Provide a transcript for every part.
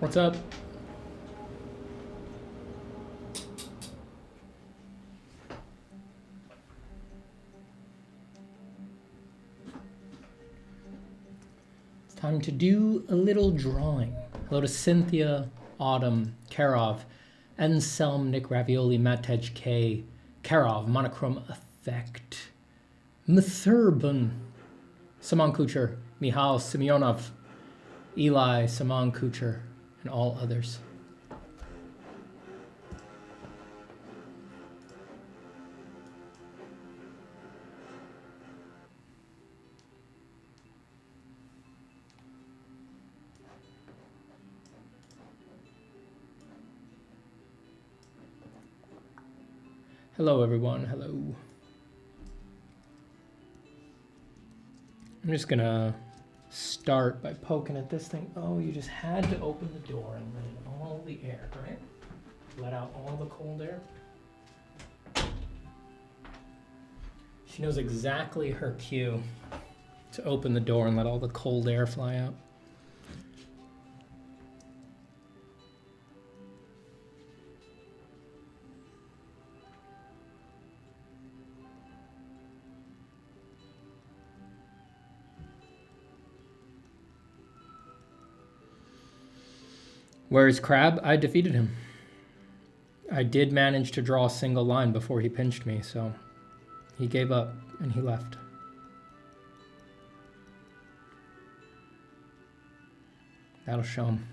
What's up? It's time to do a little drawing. Hello to Cynthia, Autumn, Karov, Anselm, Nick Ravioli, Matej K, Karov, Monochrome Effect, Mithurban, Saman Kucher, Mihal Semyonov, Eli, Saman Kucher, and all others. Hello, everyone. Hello. I'm just gonna start by poking at this thing. Oh, you just had to open the door and let in all the air, right? Let out all the cold air. She knows exactly her cue to open the door and let all the cold air fly out. Where is Crab? I defeated him. I did manage to draw a single line before he pinched me, so he gave up and he left. That'll show him.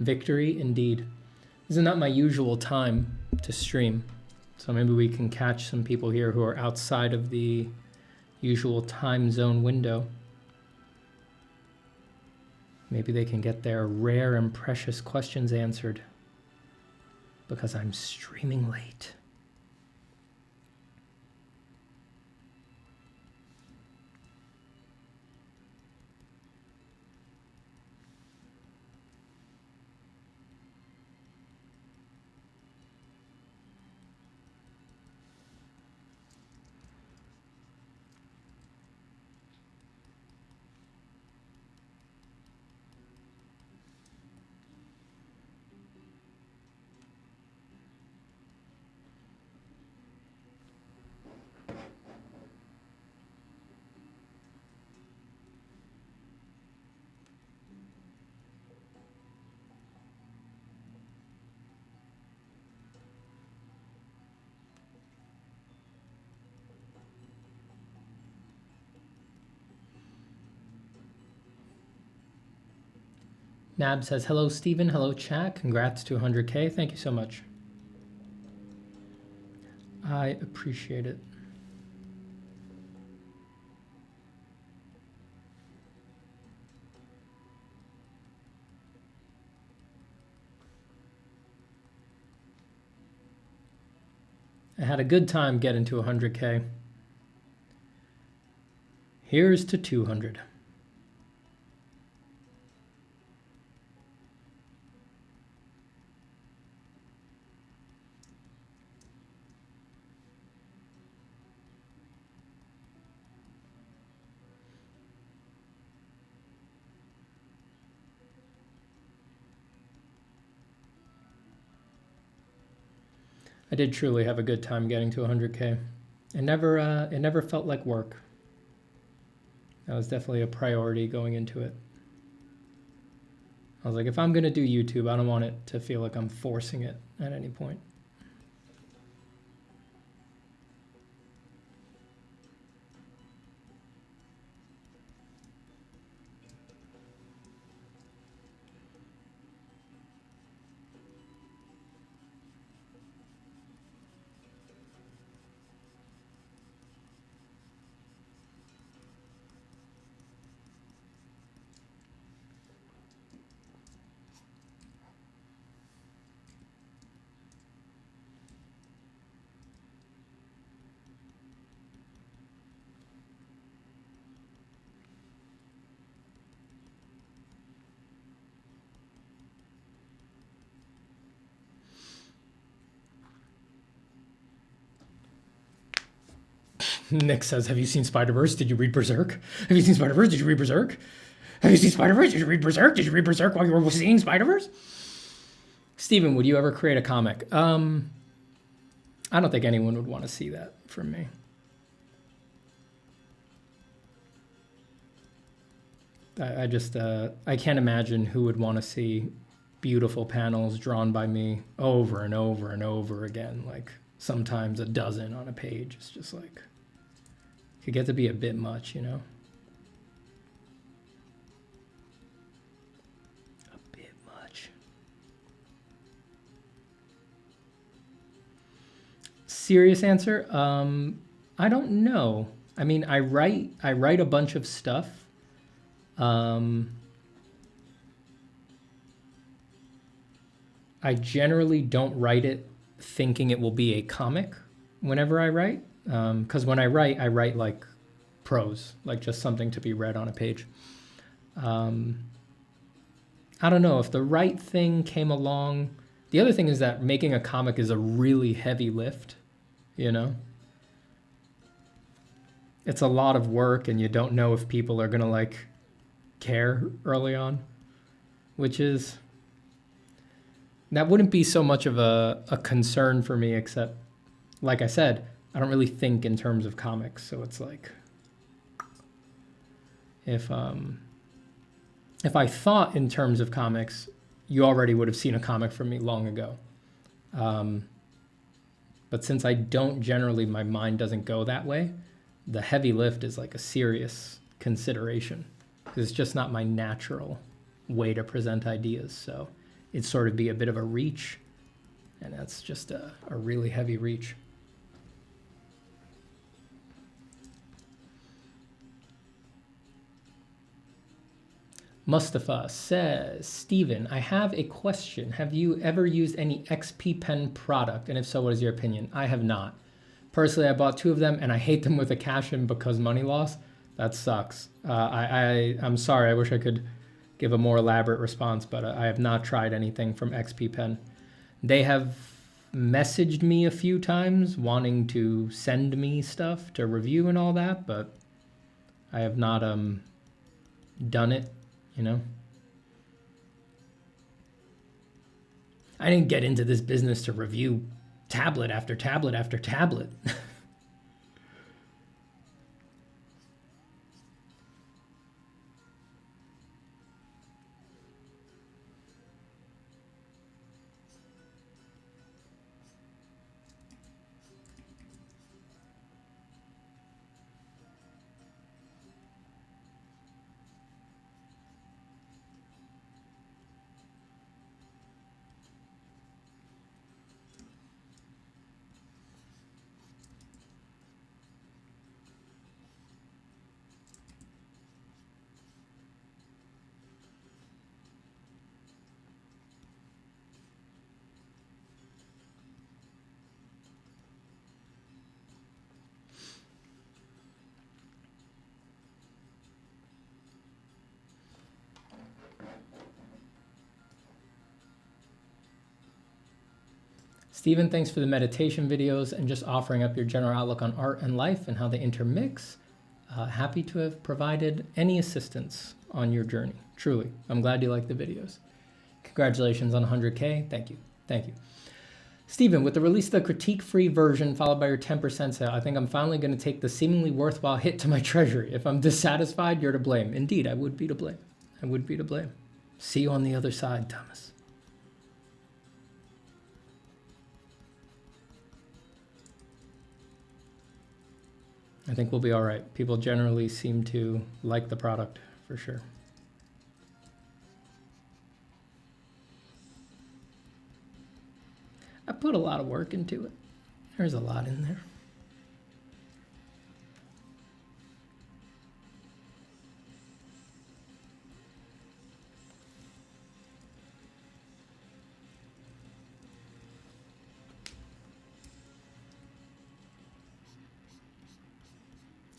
Victory, indeed. This is not my usual time to stream, so maybe we can catch some people here who are outside of the usual time zone window. Maybe they can get their rare and precious questions answered because I'm streaming late. Nab says, hello, Stephen. Hello, chat. Congrats to 100K. Thank you so much. I appreciate it. I had a good time getting to 100K. Here's to 200. I did truly have a good time getting to 100K. It never felt like work. That was definitely a priority going into it. I was like, if I'm gonna do YouTube, I don't want it to feel like I'm forcing it at any point. Nick says, have you seen Spider-Verse? Did you read Berserk? Have you seen Spider-Verse? Did you read Berserk? Have you seen Spider-Verse? Did you read Berserk? Did you read Berserk while you were seeing Spider-Verse? Steven, would you ever create a comic? I don't think anyone would want to see that from me. I just, I can't imagine who would want to see beautiful panels drawn by me over and over and over again, like sometimes a dozen on a page. It's just like, it could get to be a bit much, you know? A bit much. Serious answer? I don't know. I mean, I write a bunch of stuff. I generally don't write it thinking it will be a comic whenever I write. Because when I write like prose, like just something to be read on a page. I don't know if the right thing came along. The other thing is that making a comic is a really heavy lift, you know? It's a lot of work and you don't know if people are going to like care early on, which is, that wouldn't be so much of a concern for me, except, like I said, I don't really think in terms of comics. So it's like, if I thought in terms of comics, you already would have seen a comic from me long ago. But since I don't generally, my mind doesn't go that way, the heavy lift is like a serious consideration because it's just not my natural way to present ideas. So it'd sort of be a bit of a reach, and that's just a really heavy reach. Mustafa says, Steven, I have a question. Have you ever used any XP Pen product? And if so, what is your opinion? I have not. Personally, I bought 2 of them and I hate them with a cash-in because money loss. That sucks. I'm sorry. I wish I could give a more elaborate response, but I have not tried anything from XP Pen. They have messaged me a few times wanting to send me stuff to review and all that, but I have not done it, you know? I didn't get into this business to review tablet after tablet after tablet. Stephen, thanks for the meditation videos and just offering up your general outlook on art and life and how they intermix. Happy to have provided any assistance on your journey. Truly, I'm glad you like the videos. Congratulations on 100K. Thank you. Thank you. Stephen, with the release of the critique-free version followed by your 10% sale, I think I'm finally going to take the seemingly worthwhile hit to my treasury. If I'm dissatisfied, you're to blame. Indeed, I would be to blame. I would be to blame. See you on the other side, Thomas. I think we'll be all right. People generally seem to like the product, for sure. I put a lot of work into it. There's a lot in there.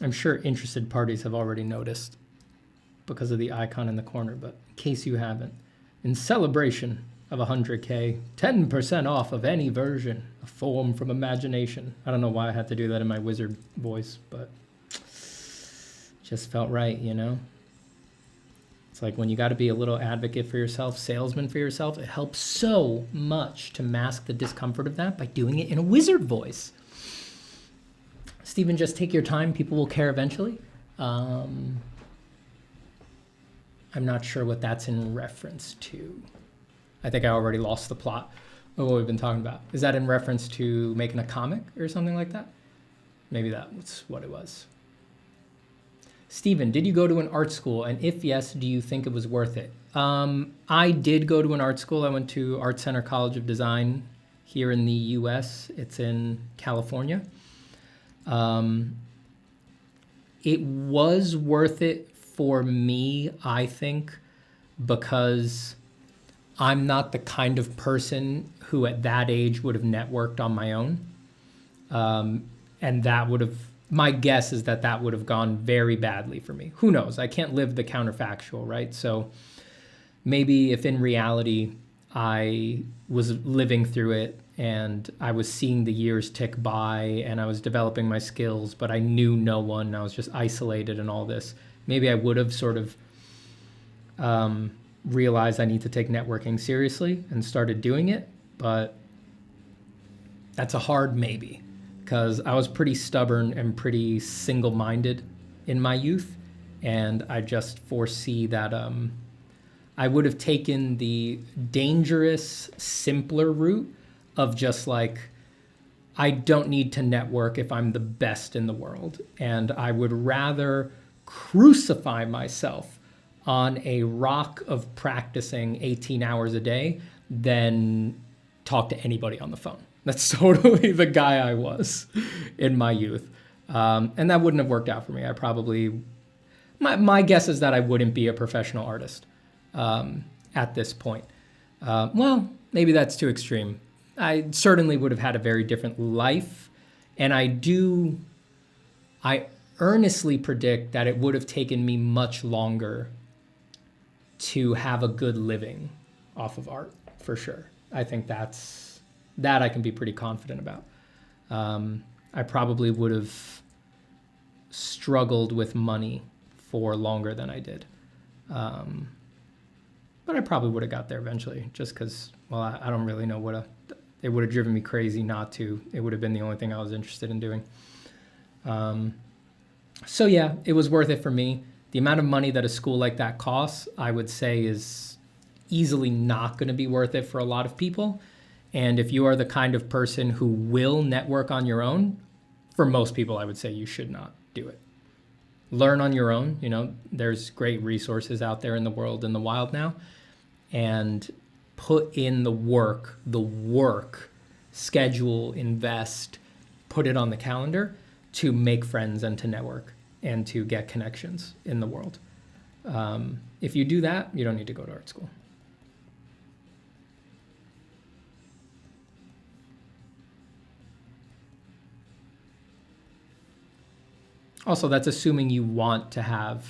I'm sure interested parties have already noticed because of the icon in the corner, but in case you haven't, in celebration of 100K, 10% off of any version, a form from imagination. I don't know why I had to do that in my wizard voice, but just felt right, you know? It's like when you got to be a little advocate for yourself, salesman for yourself, it helps so much to mask the discomfort of that by doing it in a wizard voice. Stephen, just take your time. People will care eventually. I'm not sure what that's in reference to. I think I already lost the plot of what we've been talking about. Is that in reference to making a comic or something like that? Maybe that's what it was. Stephen, did you go to an art school? And if yes, do you think it was worth it? I did go to an art school. I went to Art Center College of Design here in the US. It's in California. It was worth it for me, I think, because I'm not the kind of person who at that age would have networked on my own. And that would have, my guess is that that would have gone very badly for me. Who knows? I can't live the counterfactual, right? So maybe if in reality I was living through it and I was seeing the years tick by and I was developing my skills, but I knew no one, I was just isolated and all this, maybe I would have sort of realized I need to take networking seriously and started doing it. But that's a hard maybe, because I was pretty stubborn and pretty single-minded in my youth. And I just foresee that I would have taken the dangerous, simpler route of just like, I don't need to network if I'm the best in the world. And I would rather crucify myself on a rock of practicing 18 hours a day than talk to anybody on the phone. That's totally the guy I was in my youth. And that wouldn't have worked out for me. I probably, my guess is that I wouldn't be a professional artist at this point. Well, maybe that's too extreme. I certainly would have had a very different life. And I earnestly predict that it would have taken me much longer to have a good living off of art, for sure. I think that I can be pretty confident about. I probably would have struggled with money for longer than I did. But I probably would have got there eventually, just because, well, I don't really know it would have driven me crazy not to. It would have been the only thing I was interested in doing. So yeah, it was worth it for me. The amount of money that a school like that costs, I would say, is easily not going to be worth it for a lot of people. And if you are the kind of person who will network on your own, for most people, I would say you should not do it. Learn on your own. You know, there's great resources out there in the world, in the wild now. And put in the work, schedule, invest, put it on the calendar to make friends and to network and to get connections in the world. If you do that, you don't need to go to art school. Also, that's assuming you want to have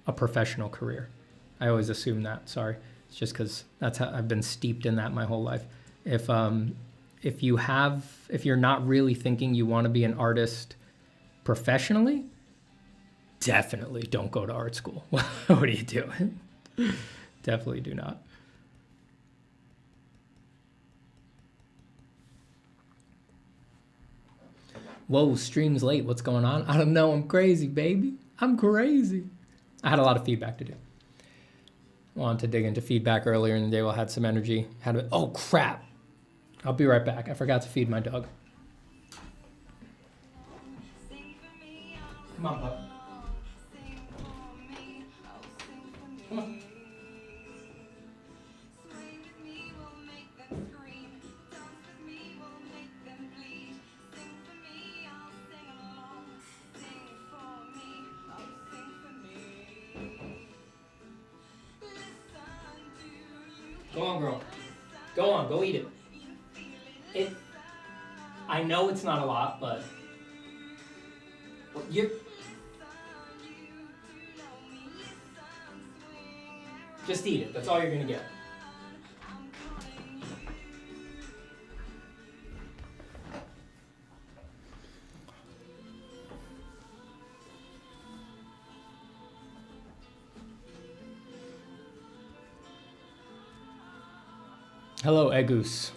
a professional career. I always assume that, sorry. It's just because that's how I've been steeped in that my whole life. If you're not really thinking you want to be an artist professionally, definitely don't go to art school. What are you doing? Definitely do not. Whoa, stream's late. What's going on? I don't know. I'm crazy, baby. I'm crazy. I had a lot of feedback to do. Wanted to dig into feedback earlier in the day while I had some energy. Oh, crap. I'll be right back. I forgot to feed my dog. Come on, pup. Come on. Go on, girl. Go on, go eat it. I know it's not a lot, but just eat it. That's all you're gonna get. Hello, Egus.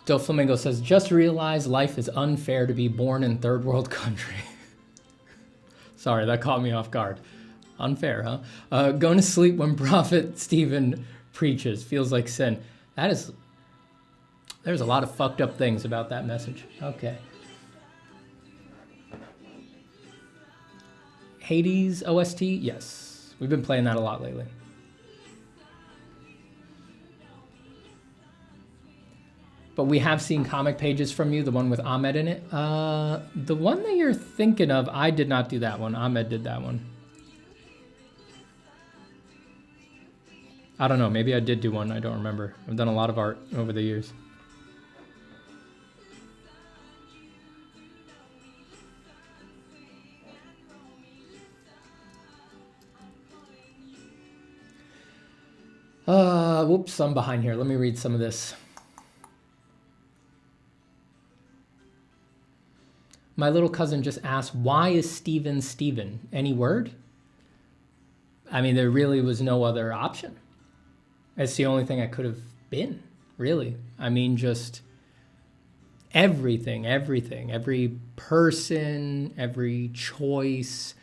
Del Flamingo says, just realize life is unfair to be born in third world country. Sorry, that caught me off guard. Unfair, huh? Going to sleep when Prophet Stephen preaches feels like sin. That is, there's a lot of fucked up things about that message. Okay. Hades OST? Yes. We've been playing that a lot lately. But we have seen comic pages from you, the one with Ahmed in it. The one that you're thinking of, I did not do that one. Ahmed did that one. I don't know, maybe I did do one, I don't remember. I've done a lot of art over the years. Whoops, I'm behind here. Let me read some of this. My little cousin just asked, why is Steven Steven? Any word? I mean, there really was no other option. It's the only thing I could have been, really. I mean, just everything, every person, every choice,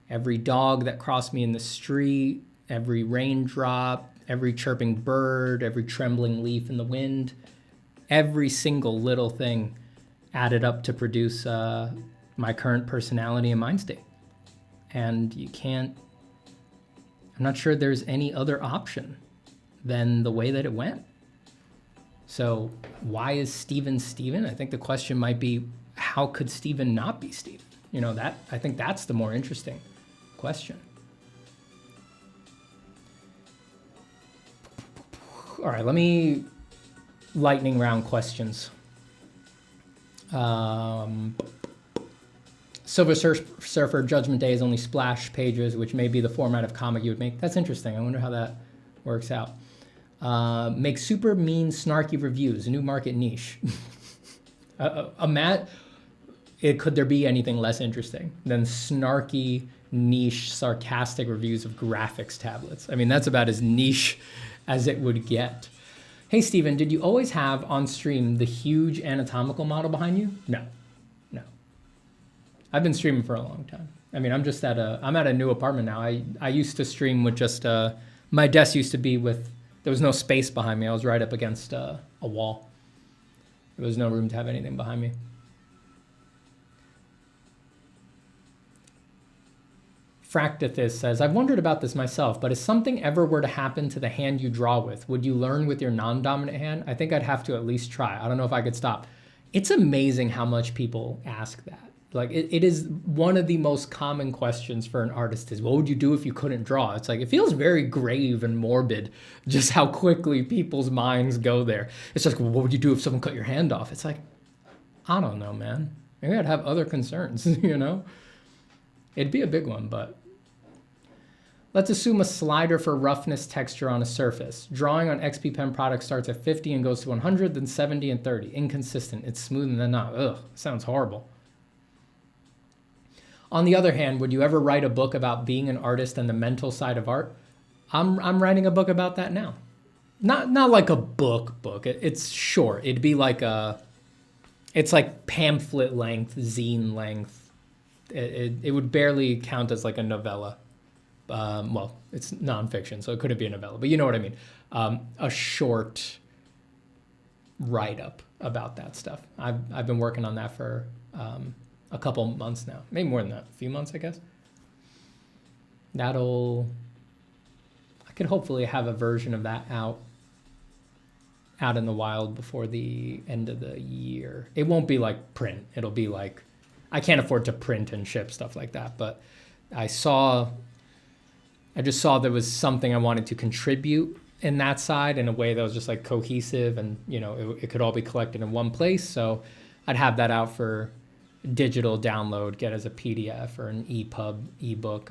every dog that crossed me in the street, every raindrop, every chirping bird, every trembling leaf in the wind, every single little thing added up to produce my current personality and mind state. And you can't, I'm not sure there's any other option than the way that it went. So why is Steven Steven? I think the question might be, how could Steven not be Steven? You know, that, I think that's the more interesting question. All right, let me lightning round questions. Silver Surfer Judgment Day is only splash pages, which may be the format of comic you would make. That's interesting. I wonder how that works out. Make super mean, snarky reviews, a new market niche. Could there be anything less interesting than snarky, niche, sarcastic reviews of graphics tablets? I mean, that's about as niche as it would get. Hey, Steven, did you always have on stream the huge anatomical model behind you? No. I've been streaming for a long time. I mean, I'm at a new apartment now. I used to stream with just, my desk used to be with, there was no space behind me. I was right up against a wall. There was no room to have anything behind me. Fractithis says, I've wondered about this myself, but if something ever were to happen to the hand you draw with, would you learn with your non-dominant hand? I think I'd have to at least try. I don't know if I could stop. It's amazing how much people ask that. Like, it is one of the most common questions for an artist is, what would you do if you couldn't draw? It's like, it feels very grave and morbid, just how quickly people's minds go there. It's like, well, what would you do if someone cut your hand off? It's like, I don't know, man. Maybe I'd have other concerns, you know? It'd be a big one, but let's assume a slider for roughness texture on a surface. Drawing on XP Pen products starts at 50 and goes to 100, then 70 and 30. Inconsistent. It's smooth and then not. Ugh, sounds horrible. On the other hand, would you ever write a book about being an artist and the mental side of art? I'm writing a book about that now. Not like a book. It's short. It'd be like it's like pamphlet length, zine length. It would barely count as like a novella. Well, it's nonfiction, so it couldn't be a novella, but you know what I mean. A short write-up about that stuff. I've been working on that for a couple months now, maybe more than that, a few months, I guess. I could hopefully have a version of that out in the wild before the end of the year. It won't be like print. It'll be like, I can't afford to print and ship stuff like that, but I just saw there was something I wanted to contribute in that side in a way that was just like cohesive and, you know, it could all be collected in one place. So I'd have that out for digital download, get as a PDF or an EPUB, ebook,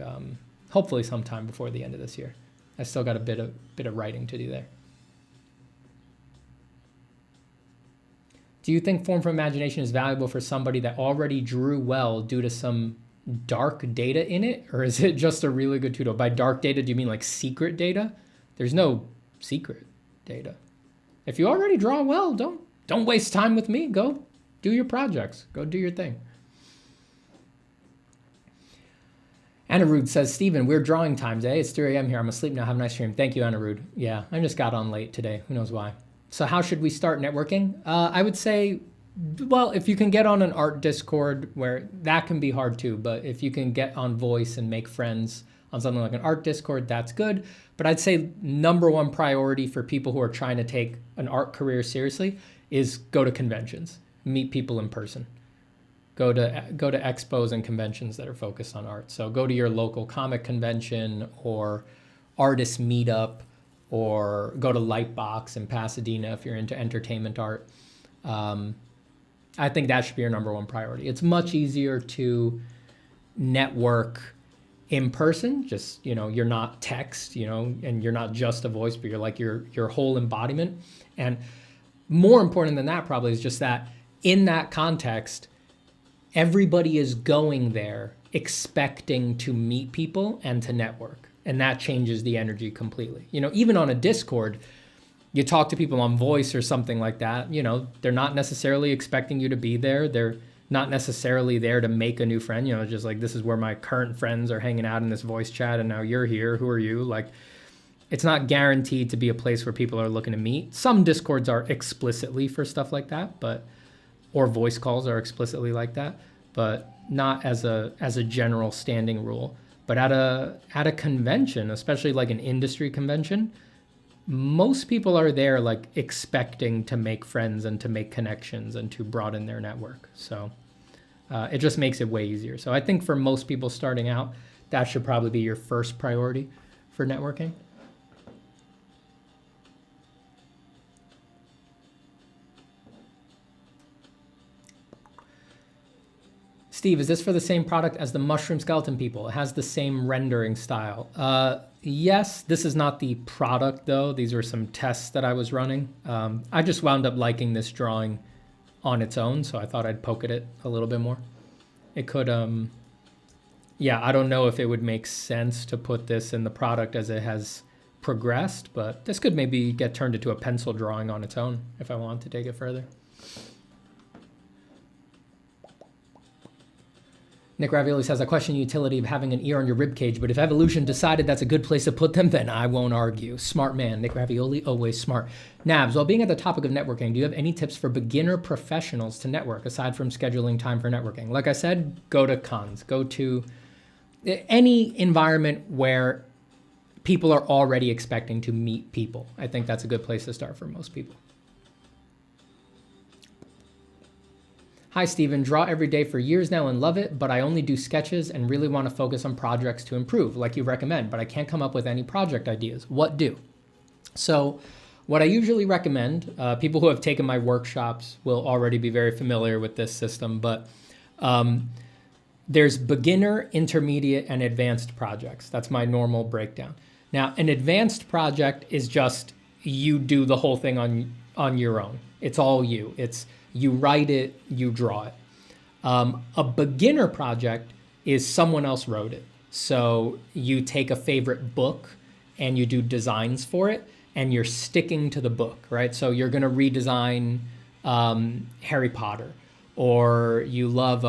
hopefully sometime before the end of this year. I still got a bit of writing to do there. Do you think form from imagination is valuable for somebody that already drew well due to some dark data in it, or is it just a really good tutorial? By dark data, do you mean like secret data? There's no secret data. If you already draw well, don't waste time with me. Go do your projects. Go do your thing. Anirudh says, Steven, weird drawing times, eh? It's 3 a.m. here. I'm asleep now. Have a nice stream. Thank you, Anirudh. Yeah, I just got on late today. Who knows why? So how should we start networking? I would say, well, if you can get on an art Discord, where that can be hard too, but if you can get on Voice and make friends on something like an art Discord, that's good. But I'd say number 1 priority for people who are trying to take an art career seriously is go to conventions, meet people in person. Go to expos and conventions that are focused on art. So go to your local comic convention or artist meetup, or go to Lightbox in Pasadena if you're into entertainment art. I think that should be your number 1 priority. It's much easier to network in person, just, you're not text, and you're not just a voice, but you're like your whole embodiment. And more important than that probably is just that in that context, everybody is going there expecting to meet people and to network. And that changes the energy completely. Even on a Discord, you talk to people on Voice or something like that, they're not necessarily expecting you to be there. They're not necessarily there to make a new friend, just like, this is where my current friends are hanging out in this voice chat and now you're here. Who are you? Like, it's not guaranteed to be a place where people are looking to meet. Some Discords are explicitly for stuff like that, or voice calls are explicitly like that, but not as a general standing rule. But at a convention, especially like an industry convention, most people are there like expecting to make friends and to make connections and to broaden their network. So it just makes it way easier. So I think for most people starting out, that should probably be your first priority for networking. Steve, is this for the same product as the Mushroom Skeleton people? It has the same rendering style. Yes, this is not the product though. These are some tests that I was running. I just wound up liking this drawing on its own, so I thought I'd poke at it a little bit more. It could, yeah, I don't know if it would make sense to put this in the product as it has progressed, but this could maybe get turned into a pencil drawing on its own if I want to take it further. Nick Ravioli says, I question the utility of having an ear on your ribcage, but if evolution decided that's a good place to put them, then I won't argue. Smart man. Nick Ravioli, always smart. Nabs, while being at the topic of networking, do you have any tips for beginner professionals to network, aside from scheduling time for networking? Like I said, go to cons. Go to any environment where people are already expecting to meet people. I think that's a good place to start for most people. Hi, Steven. Draw every day for years now and love it, but I only do sketches and really want to focus on projects to improve, like you recommend, but I can't come up with any project ideas. What do? So what I usually recommend, people who have taken my workshops will already be very familiar with this system, but there's beginner, intermediate, and advanced projects. That's my normal breakdown. Now, an advanced project is just you do the whole thing on your own. It's all you. It's you write it, you draw it. A beginner project is someone else wrote it. So you take a favorite book and you do designs for it and you're sticking to the book, right? So you're gonna redesign Harry Potter, or you love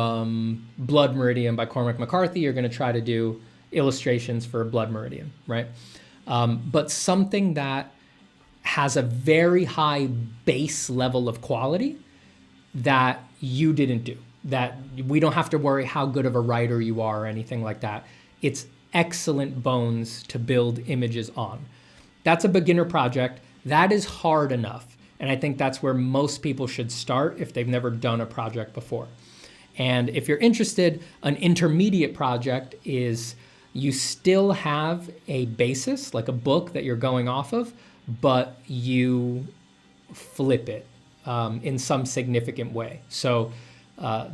Blood Meridian by Cormac McCarthy, you're gonna try to do illustrations for Blood Meridian, right? But something that has a very high base level of quality that you didn't do, that we don't have to worry how good of a writer you are or anything like that. It's excellent bones to build images on. That's a beginner project. That is hard enough. And I think that's where most people should start if they've never done a project before. And if you're interested, an intermediate project is you still have a basis, like a book that you're going off of, but you flip it in some significant way. So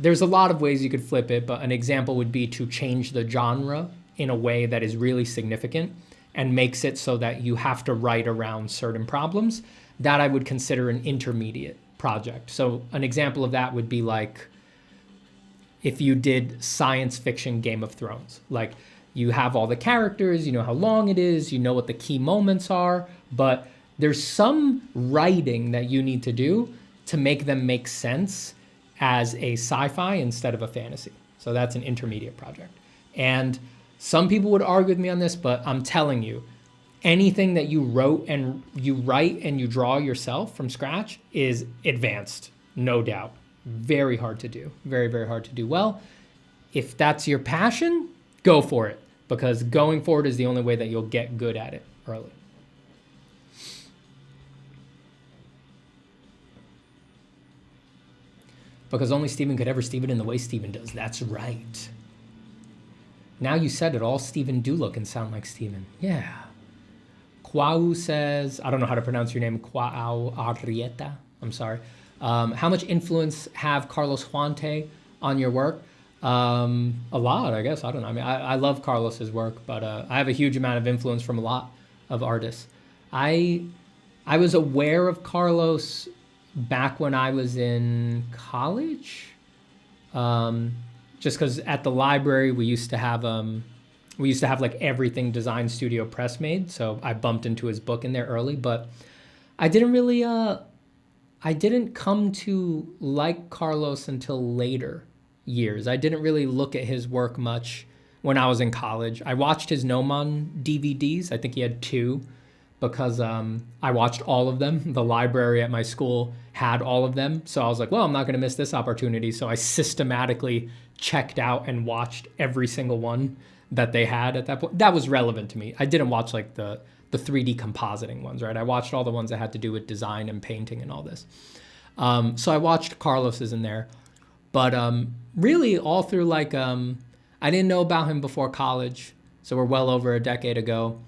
there's a lot of ways you could flip it, but an example would be to change the genre in a way that is really significant and makes it so that you have to write around certain problems. That I would consider an intermediate project. So an example of that would be like if you did science fiction Game of Thrones. Like, you have all the characters, you know how long it is, you know what the key moments are, but there's some writing that you need to do to make them make sense as a sci-fi instead of a fantasy. So that's an intermediate project. And some people would argue with me on this, but I'm telling you, anything that you wrote and you write and you draw yourself from scratch is advanced, no doubt. Very hard to do. Very, very hard to do well. If that's your passion, go for it, because going forward is the only way that you'll get good at it early. Because only Steven could ever Steven in the way Steven does. That's right. Now you said it, all Steven do look and sound like Steven. Yeah. Kwau says, I don't know how to pronounce your name, Kwau Arrieta. I'm sorry. How much influence have Carlos Huante on your work? A lot, I guess. I don't know. I mean, I love Carlos's work, but I have a huge amount of influence from a lot of artists. I was aware of Carlos back when I was in college, just because at the library we used to have like everything Design Studio Press made, so I bumped into his book in there early. But I didn't really I didn't come to like Carlos until later years. I didn't really look at his work much when I was in college. I watched his Gnomon DVDs. I think he had 2, because I watched all of them. The library at my school had all of them. So I was like, well, I'm not going to miss this opportunity. So I systematically checked out and watched every single one that they had at that point. That was relevant to me. I didn't watch like the 3D compositing ones, right? I watched all the ones that had to do with design and painting and all this. So I watched Carlos's in there. But really all through like, I didn't know about him before college. So we're well over a decade ago.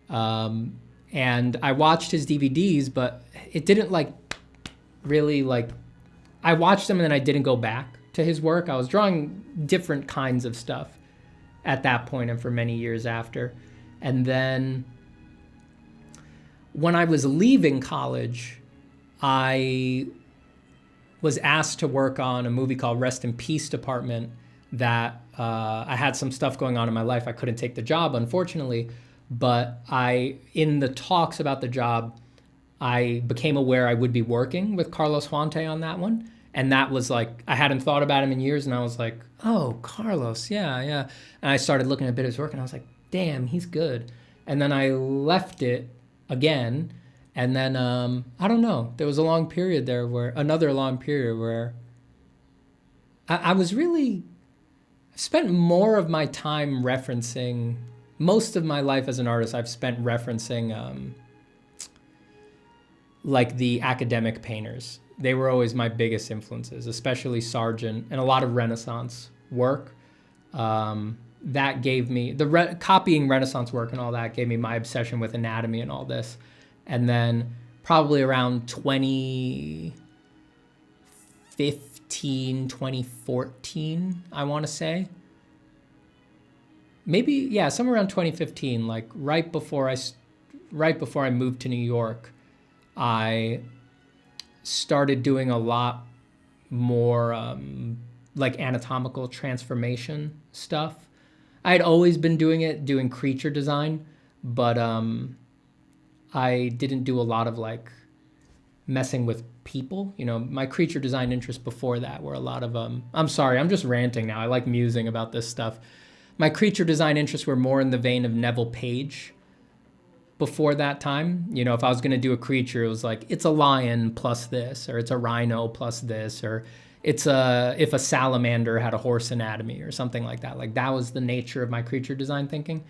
And I watched his DVDs, but it didn't like really like, I watched them and then I didn't go back to his work. I was drawing different kinds of stuff at that point and for many years after. And then when I was leaving college, I was asked to work on a movie called Rest in Peace Department that I had some stuff going on in my life. I couldn't take the job, unfortunately. But in the talks about the job, I became aware I would be working with Carlos Huante on that one. And that was like, I hadn't thought about him in years. And I was like, oh, Carlos, yeah. And I started looking at a bit of his work and I was like, damn, he's good. And then I left it again. And then, I don't know, there was another long period where I was really, spent more of my time referencing, most of my life as an artist, I've spent referencing like the academic painters. They were always my biggest influences, especially Sargent and a lot of Renaissance work. That gave me, copying Renaissance work and all that gave me my obsession with anatomy and all this. And then probably around 2015, 2014, I want to say. Maybe, yeah, somewhere around 2015, like right before I moved to New York, I started doing a lot more like anatomical transformation stuff. I had always been doing creature design, but I didn't do a lot of like messing with people. You know, my creature design interests before that were a lot of, I'm sorry, I'm just ranting now. I like musing about this stuff. My creature design interests were more in the vein of Neville Page before that time. You know, if I was going to do a creature, it was like, it's a lion plus this, or it's a rhino plus this, or if a salamander had a horse anatomy or something like that. Like that was the nature of my creature design thinking.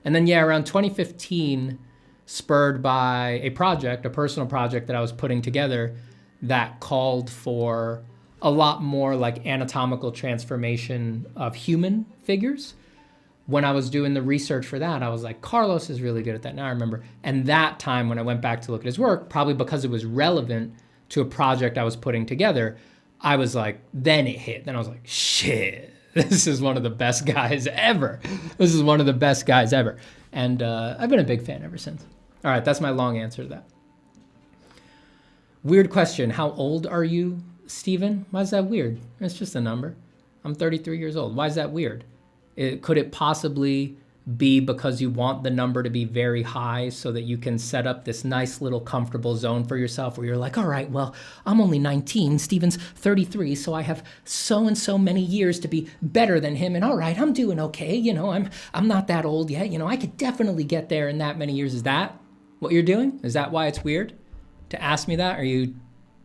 And then, yeah, around 2015, spurred by a personal project that I was putting together that called for a lot more like anatomical transformation of human figures. When I was doing the research for that, I was like, Carlos is really good at that. Now I remember. And that time when I went back to look at his work, probably because it was relevant to a project I was putting together, I was like, then it hit. Then I was like, shit, this is one of the best guys ever. This is one of the best guys ever. And I've been a big fan ever since. All right, that's my long answer to that. Weird question. How old are you, Steven? Why is that weird? It's just a number. I'm 33 years old. Why is that weird? Could it possibly be because you want the number to be very high so that you can set up this nice little comfortable zone for yourself where you're like, all right, well, I'm only 19, Steven's 33, so I have so and so many years to be better than him, and all right, I'm doing okay, I'm not that old yet, I could definitely get there in that many years. Is that what you're doing? Is that why it's weird to ask me that? Are you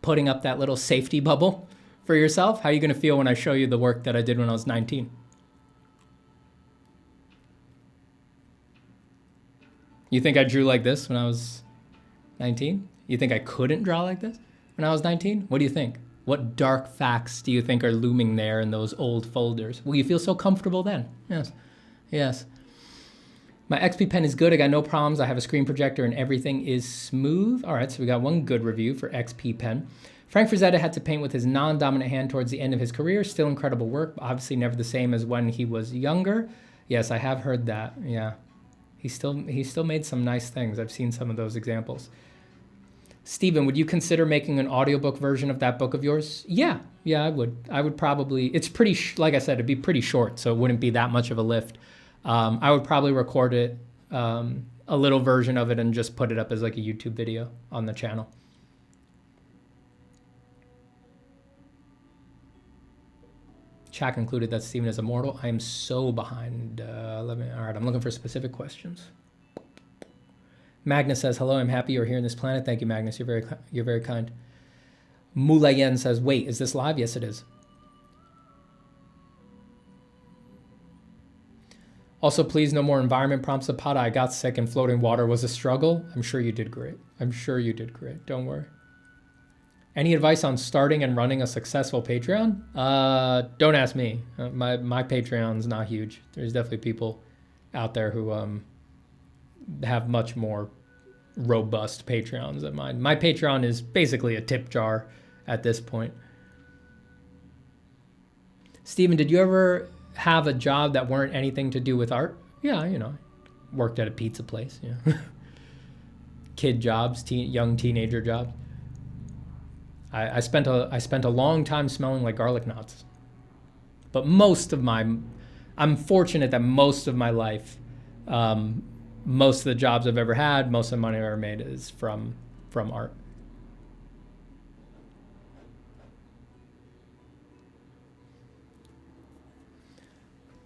putting up that little safety bubble for yourself? How are you going to feel when I show you the work that I did when I was 19? You think I drew like this when I was 19? You think I couldn't draw like this when I was 19? What do you think? What dark facts do you think are looming there in those old folders? Will you feel so comfortable then? Yes. Yes. My XP pen is good. I got no problems. I have a screen projector and everything is smooth. All right, so we got one good review for XP pen. Frank Frazetta had to paint with his non-dominant hand towards the end of his career. Still incredible work. Obviously never the same as when he was younger. Yes, I have heard that. Yeah. He still made some nice things. I've seen some of those examples. Steven, would you consider making an audiobook version of that book of yours? Yeah, I would. I would probably, it's pretty, like I said, it'd be pretty short, so it wouldn't be that much of a lift. I would probably record it, a little version of it, and just put it up as like a YouTube video on the channel. Chat concluded that Steven is immortal. I am so behind. All right, I'm looking for specific questions. Magnus says, hello, I'm happy you're here on this planet. Thank you, Magnus. You're very kind. Mulayen says, wait, is this live? Yes, it is. Also, please, no more environment prompts. Zapata, I got sick and floating water was a struggle. I'm sure you did great. I'm sure you did great. Don't worry. Any advice on starting and running a successful Patreon? Don't ask me. My Patreon's not huge. There's definitely people out there who have much more robust Patreons than mine. My Patreon is basically a tip jar at this point. Steven, did you ever have a job that weren't anything to do with art? Yeah, worked at a pizza place. Yeah. Kid jobs, young teenager jobs. I spent a long time smelling like garlic knots. But I'm fortunate that most of my life, most of the jobs I've ever had, most of the money I've ever made is from art.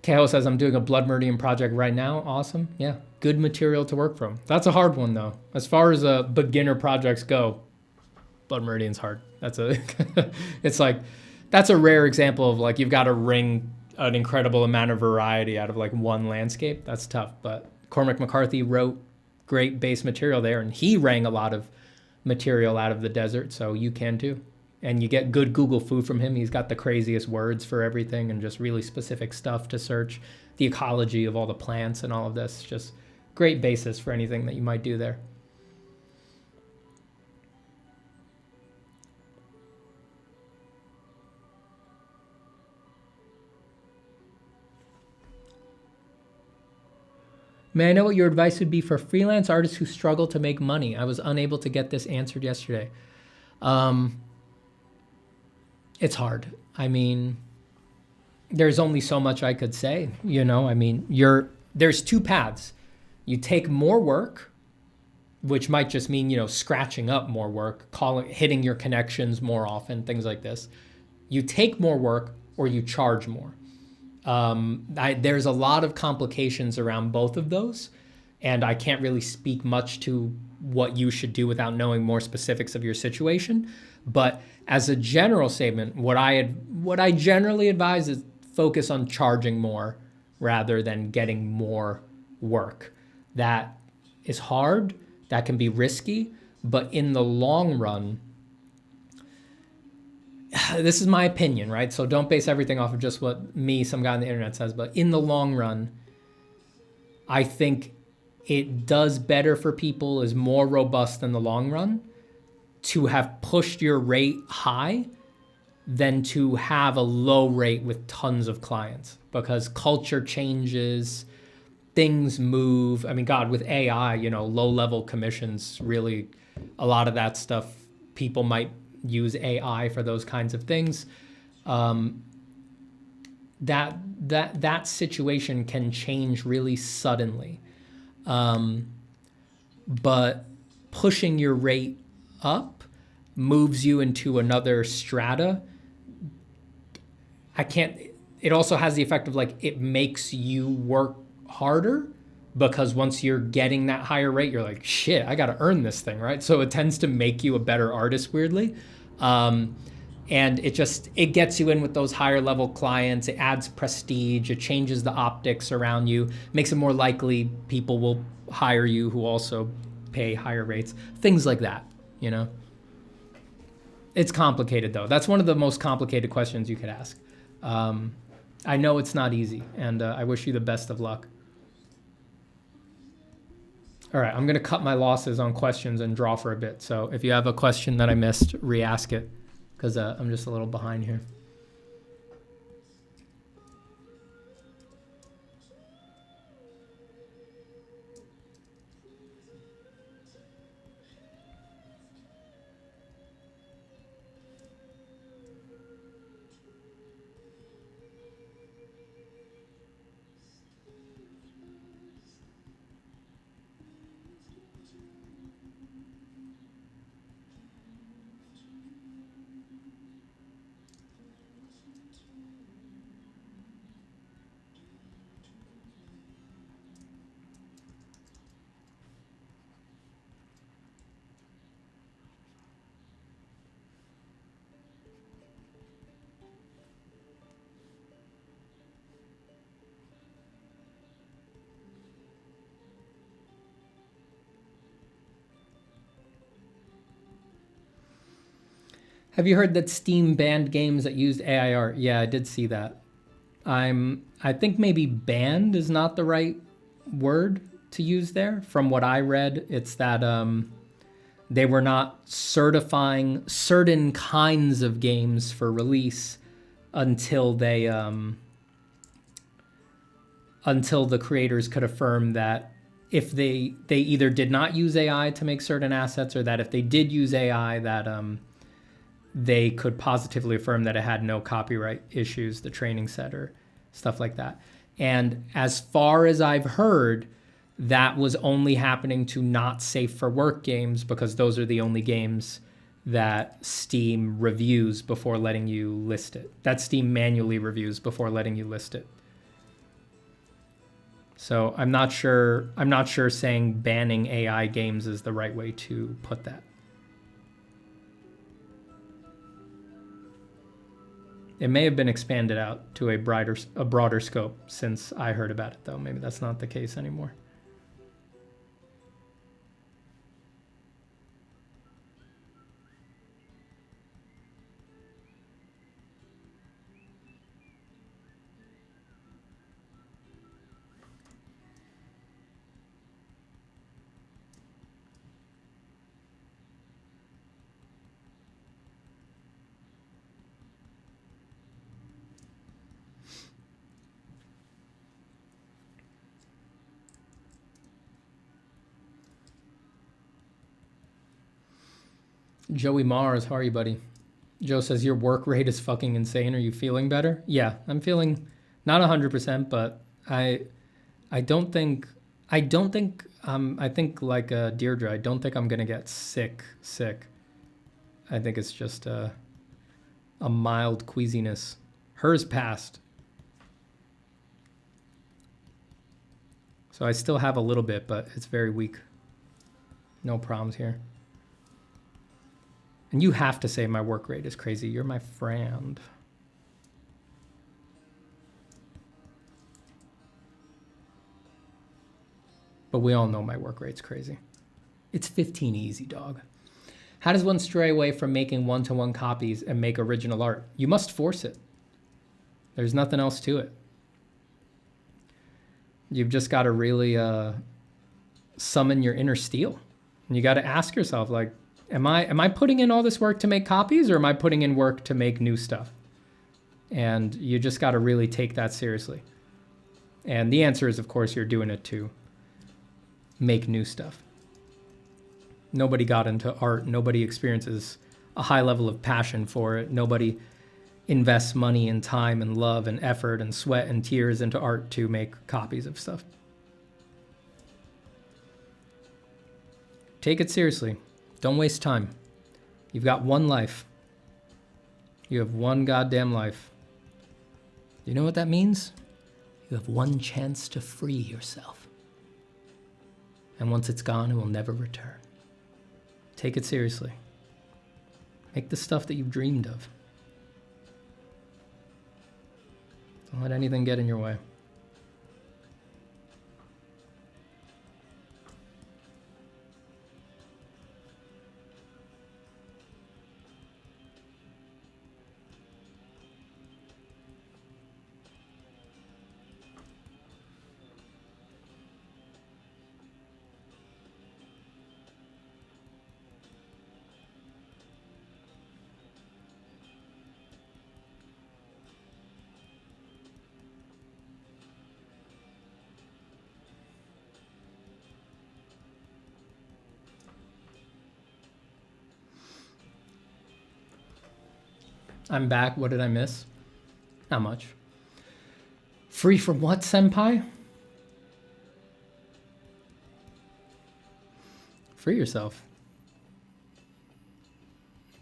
Kale says, I'm doing a Blood Meridian project right now. Awesome. Yeah, good material to work from. That's a hard one, though. As far as beginner projects go, Blood Meridian's hard. It's like, that's a rare example of like, you've got to wring an incredible amount of variety out of like one landscape. That's tough. But Cormac McCarthy wrote great base material there, and he wrung a lot of material out of the desert, so you can too. And you get good Google food from him. He's got the craziest words for everything and just really specific stuff to search, the ecology of all the plants and all of this. Just great basis for anything that you might do there. May I know what your advice would be for freelance artists who struggle to make money? I was unable to get this answered yesterday. It's hard. I mean, there's only so much I could say, there's two paths. You take more work, which might just mean, scratching up more work, hitting your connections more often, things like this. You take more work or you charge more. There's a lot of complications around both of those, and I can't really speak much to what you should do without knowing more specifics of your situation. But as a general statement, what I generally advise is focus on charging more rather than getting more work. That is hard, that can be risky, but in the long run, this is my opinion, right? So don't base everything off of just what some guy on the internet says, but in the long run, I think it does better for people, is more robust in the long run, to have pushed your rate high than to have a low rate with tons of clients, because culture changes, things move. I mean, God, with AI, low-level commissions, really, a lot of that stuff, people might use AI for those kinds of things. that situation can change really suddenly. But pushing your rate up moves you into another strata. It also has the effect of like, it makes you work harder, because once you're getting that higher rate, you're like, shit, I got to earn this thing, right? So it tends to make you a better artist, weirdly. And it gets you in with those higher level clients. It adds prestige. It changes the optics around you, makes it more likely people will hire you who also pay higher rates, things like that, you know? It's complicated though. That's one of the most complicated questions you could ask. I know it's not easy, and I wish you the best of luck. All right, I'm gonna cut my losses on questions and draw for a bit. So if you have a question that I missed, re-ask it, because I'm just a little behind here. Have you heard that Steam banned games that used AI art? Yeah, I did see that. I think maybe banned is not the right word to use there. From what I read, it's that they were not certifying certain kinds of games for release until until the creators could affirm that if they either did not use AI to make certain assets, or that if they did use AI, that they could positively affirm that it had no copyright issues, the training set or stuff like that. And as far as I've heard, that was only happening to not safe for work games, because those are the only games that Steam reviews before letting you list it. That Steam manually reviews before letting you list it. So I'm not sure saying banning AI games is the right way to put that. It may have been expanded out to a broader scope since I heard about it, though. Maybe that's not the case anymore. Joey Mars, how are you, buddy? Joe says your work rate is fucking insane. Are you feeling better? Yeah, I'm feeling not 100%, but I think like Deirdre, I don't think I'm gonna get sick. I think it's just a mild queasiness. Hers passed. So I still have a little bit, but it's very weak. No problems here. And you have to say my work rate is crazy. You're my friend. But we all know my work rate's crazy. It's 15 easy, dog. How does one stray away from making one-to-one copies and make original art? You must force it. There's nothing else to it. You've just got to really summon your inner steel. And you got to ask yourself, like, am I putting in all this work to make copies, or am I putting in work to make new stuff? And you just got to really take that seriously. And the answer is, of course, you're doing it to make new stuff. Nobody got into art. Nobody experiences a high level of passion for it. Nobody invest money and time and love and effort and sweat and tears into art to make copies of stuff. Take it seriously. Don't waste time. You've got one life. You have one goddamn life. You know what that means? You have one chance to free yourself. And once it's gone, it will never return. Take it seriously. Make the stuff that you've dreamed of. Don't let anything get in your way. I'm back. What did I miss? Not much. Free from what, senpai? Free yourself.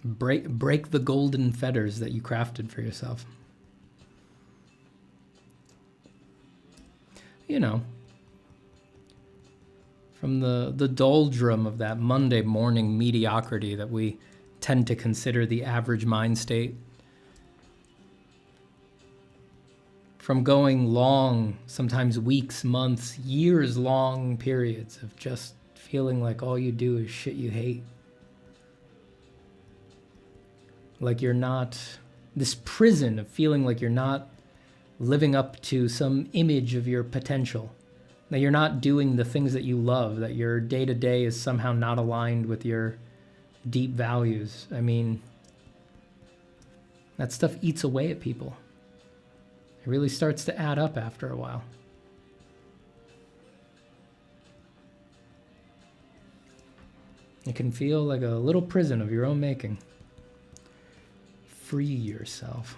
Break the golden fetters that you crafted for yourself. You know, from the doldrum of that Monday morning mediocrity that we tend to consider the average mind state. From going long, sometimes weeks, months, years-long periods of just feeling like all you do is shit you hate. Like you're not, this prison of feeling like you're not living up to some image of your potential, that you're not doing the things that you love, that your day-to-day is somehow not aligned with your deep values. I mean, that stuff eats away at people. It really starts to add up after a while. It can feel like a little prison of your own making. Free yourself.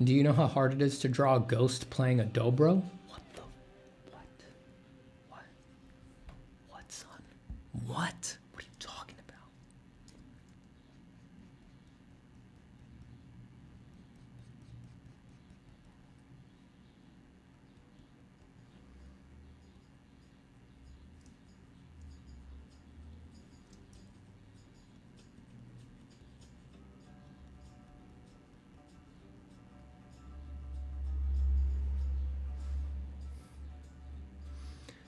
Do you know how hard it is to draw a ghost playing a dobro? What the? What? What, son? What? What are you talking about?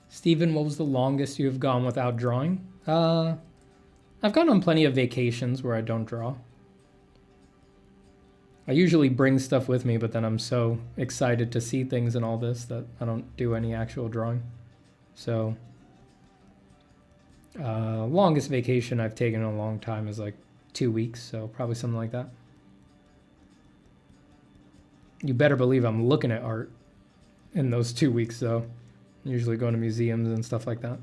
Stephen, what was the longest you have gone without drawing? I've gone on plenty of vacations where I don't draw. I usually bring stuff with me, but then I'm so excited to see things and all this that I don't do any actual drawing. So, longest vacation I've taken in a long time is like 2 weeks, so probably something like that. You better believe I'm looking at art in those 2 weeks, though. Usually going to museums and stuff like that.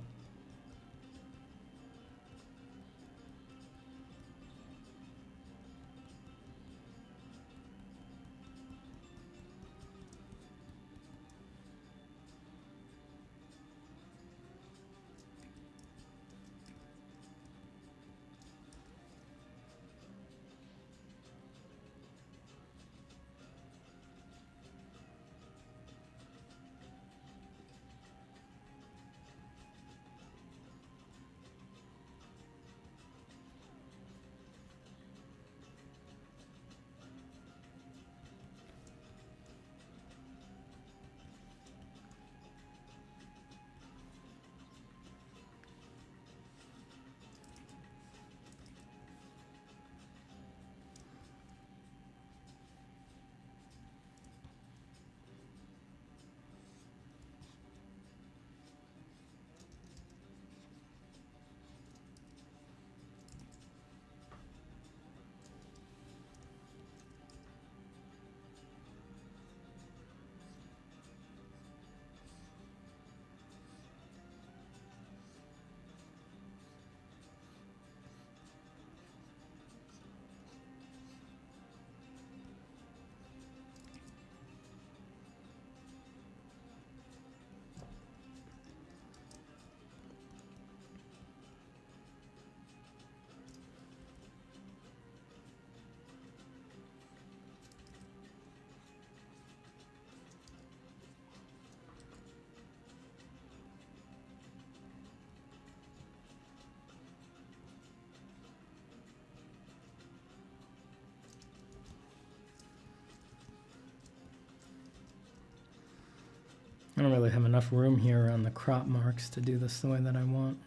I don't really have enough room here around the crop marks to do this the way that I want.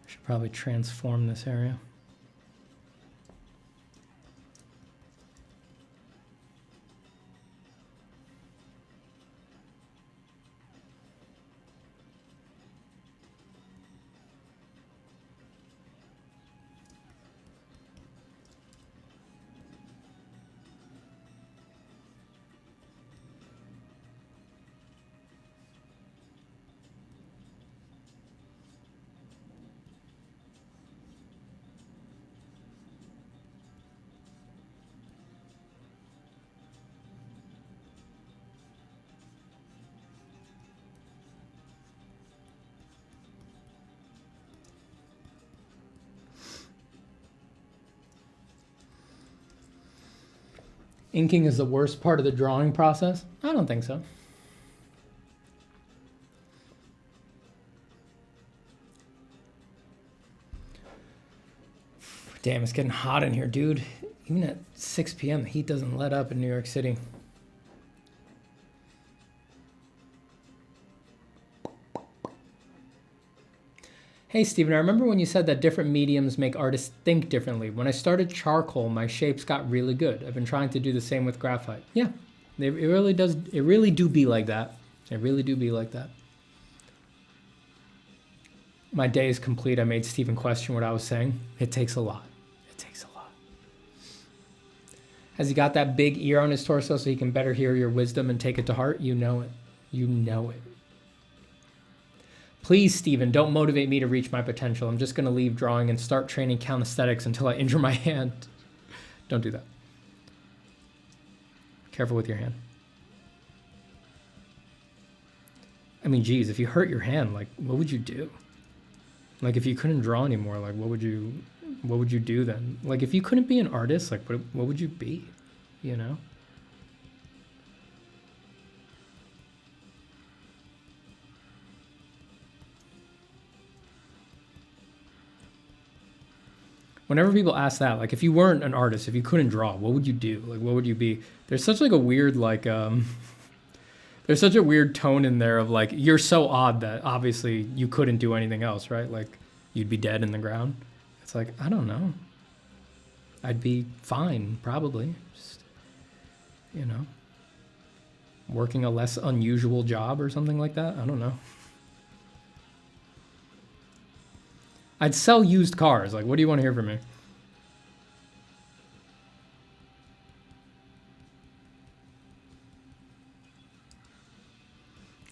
I should probably transform this area. Inking is the worst part of the drawing process? I don't think so. Damn, it's getting hot in here, dude. Even at 6 p.m., the heat doesn't let up in New York City. Hey, Steven, I remember when you said that different mediums make artists think differently. When I started charcoal, my shapes got really good. I've been trying to do the same with graphite. Yeah, it really does. It really do be like that. It really do be like that. My day is complete. I made Steven question what I was saying. It takes a lot. It takes a lot. Has he got that big ear on his torso so he can better hear your wisdom and take it to heart? You know it. You know it. Please, Steven, don't motivate me to reach my potential. I'm just going to leave drawing and start training calisthenics until I injure my hand. Don't do that. Careful with your hand. I mean, geez, if you hurt your hand, like, what would you do? Like, if you couldn't draw anymore, like, what would you do then? Like, if you couldn't be an artist, like, what would you be? You know? Whenever people ask that, like, if you weren't an artist, if you couldn't draw, what would you do? Like, what would you be? There's such like a weird, like, there's such a weird tone in there of like, you're so odd that obviously you couldn't do anything else, right? Like, you'd be dead in the ground. It's like, I don't know. I'd be fine, probably. Just, you know, working a less unusual job or something like that. I don't know. I'd sell used cars. Like, what do you want to hear from me?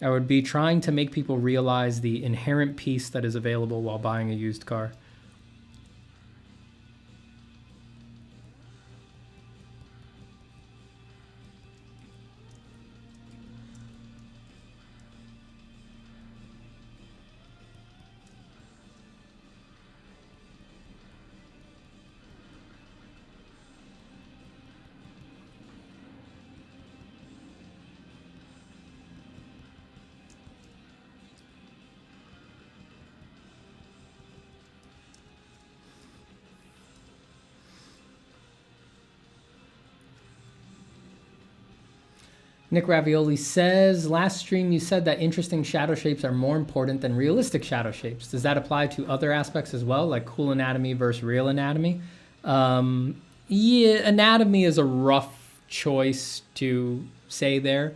I would be trying to make people realize the inherent peace that is available while buying a used car. Nick Ravioli says, last stream you said that interesting shadow shapes are more important than realistic shadow shapes. Does that apply to other aspects as well, like cool anatomy versus real anatomy? Yeah, anatomy is a rough choice to say there,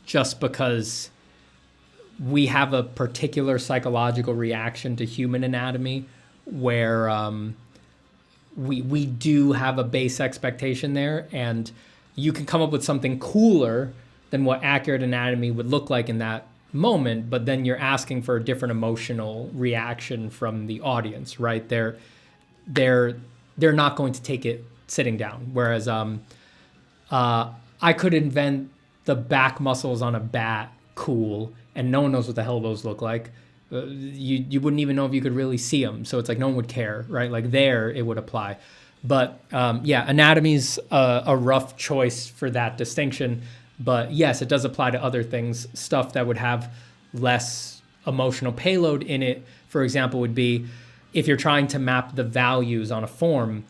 just because we have a particular psychological reaction to human anatomy where we do have a base expectation there, and you can come up with something cooler than what accurate anatomy would look like in that moment, but then you're asking for a different emotional reaction from the audience, right? They're not going to take it sitting down. Whereas I could invent the back muscles on a bat cool, and no one knows what the hell those look like. You wouldn't even know if you could really see them. So it's like no one would care, right? Like there it would apply. But yeah, anatomy's a rough choice for that distinction. But yes, it does apply to other things. Stuff that would have less emotional payload in it, for example, would be if you're trying to map the values on a form,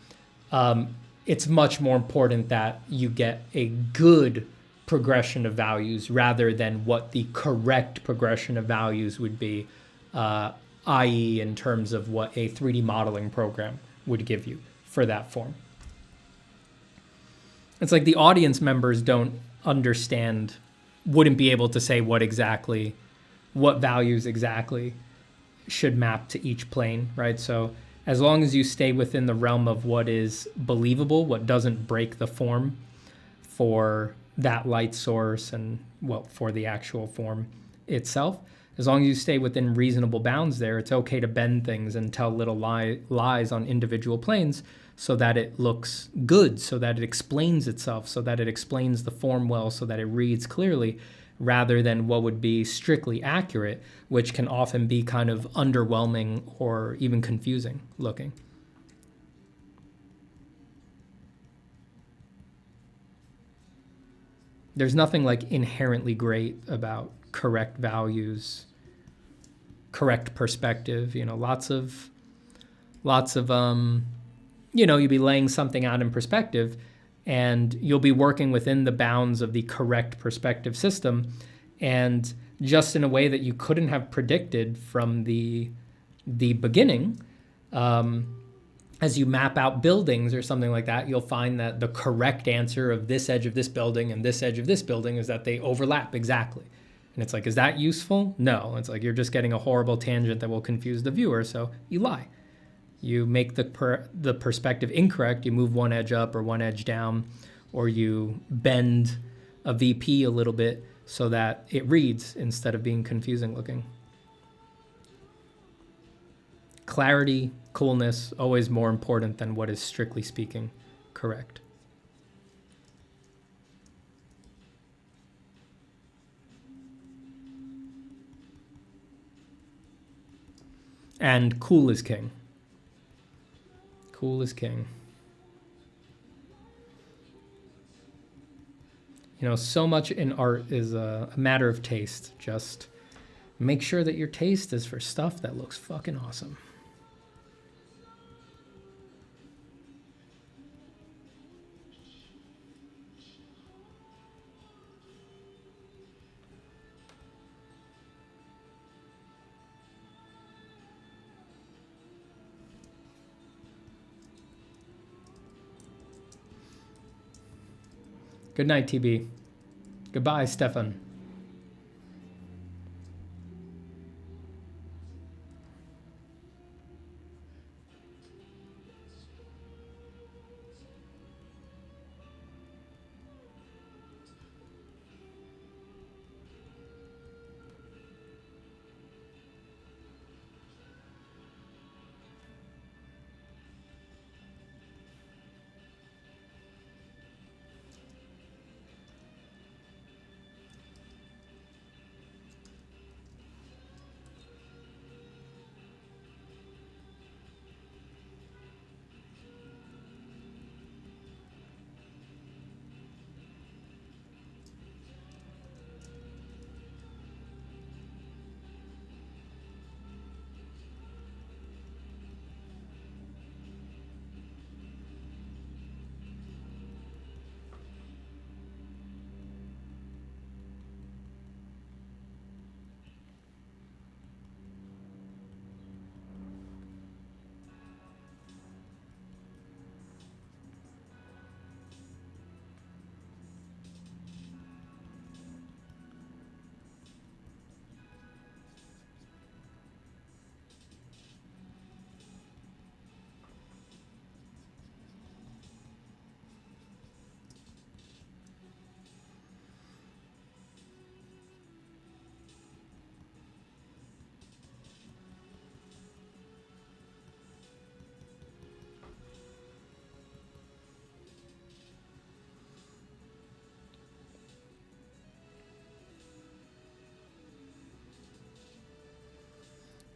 it's much more important that you get a good progression of values rather than what the correct progression of values would be, i.e. in terms of what a 3D modeling program would give you for that form. It's like the audience members don't understand, wouldn't be able to say what values exactly should map to each plane, right? So as long as you stay within the realm of what is believable, what doesn't break the form for that light source and, well, for the actual form itself, as long as you stay within reasonable bounds there, it's okay to bend things and tell little lies on individual planes so that it looks good, so that it explains itself, so that it explains the form well, so that it reads clearly, rather than what would be strictly accurate, which can often be kind of underwhelming or even confusing looking. There's nothing like inherently great about correct values, correct perspective, you know, lots of you know, you'll be laying something out in perspective and you'll be working within the bounds of the correct perspective system, and just in a way that you couldn't have predicted from the beginning. As you map out buildings or something like that, you'll find that the correct answer of this edge of this building and this edge of this building is that they overlap exactly. And it's like, is that useful? No. It's like you're just getting a horrible tangent that will confuse the viewer, so you lie. You make the perspective incorrect, you move one edge up or one edge down, or you bend a VP a little bit so that it reads instead of being confusing looking. Clarity, coolness, always more important than what is strictly speaking correct. And cool is king. Cool is king. You know, so much in art is a matter of taste. Just make sure that your taste is for stuff that looks fucking awesome. Good night, TB. Goodbye, Stefan.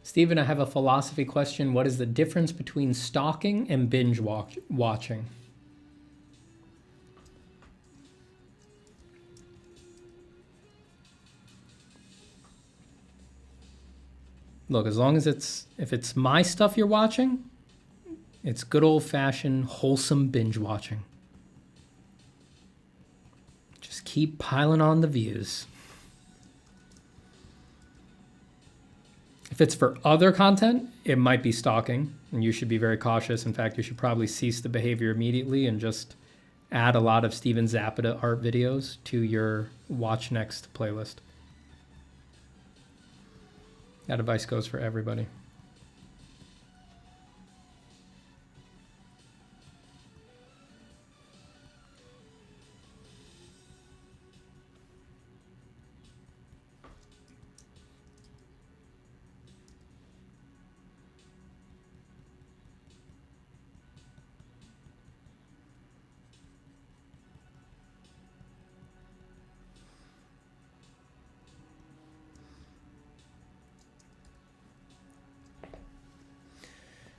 Stephen, I have a philosophy question. What is the difference between stalking and binge watching? Look, as long as if it's my stuff you're watching, it's good old-fashioned, wholesome binge watching. Just keep piling on the views. If it's for other content, it might be stalking, and you should be very cautious. In fact, you should probably cease the behavior immediately and just add a lot of Steven Zapata art videos to your Watch Next playlist. That advice goes for everybody.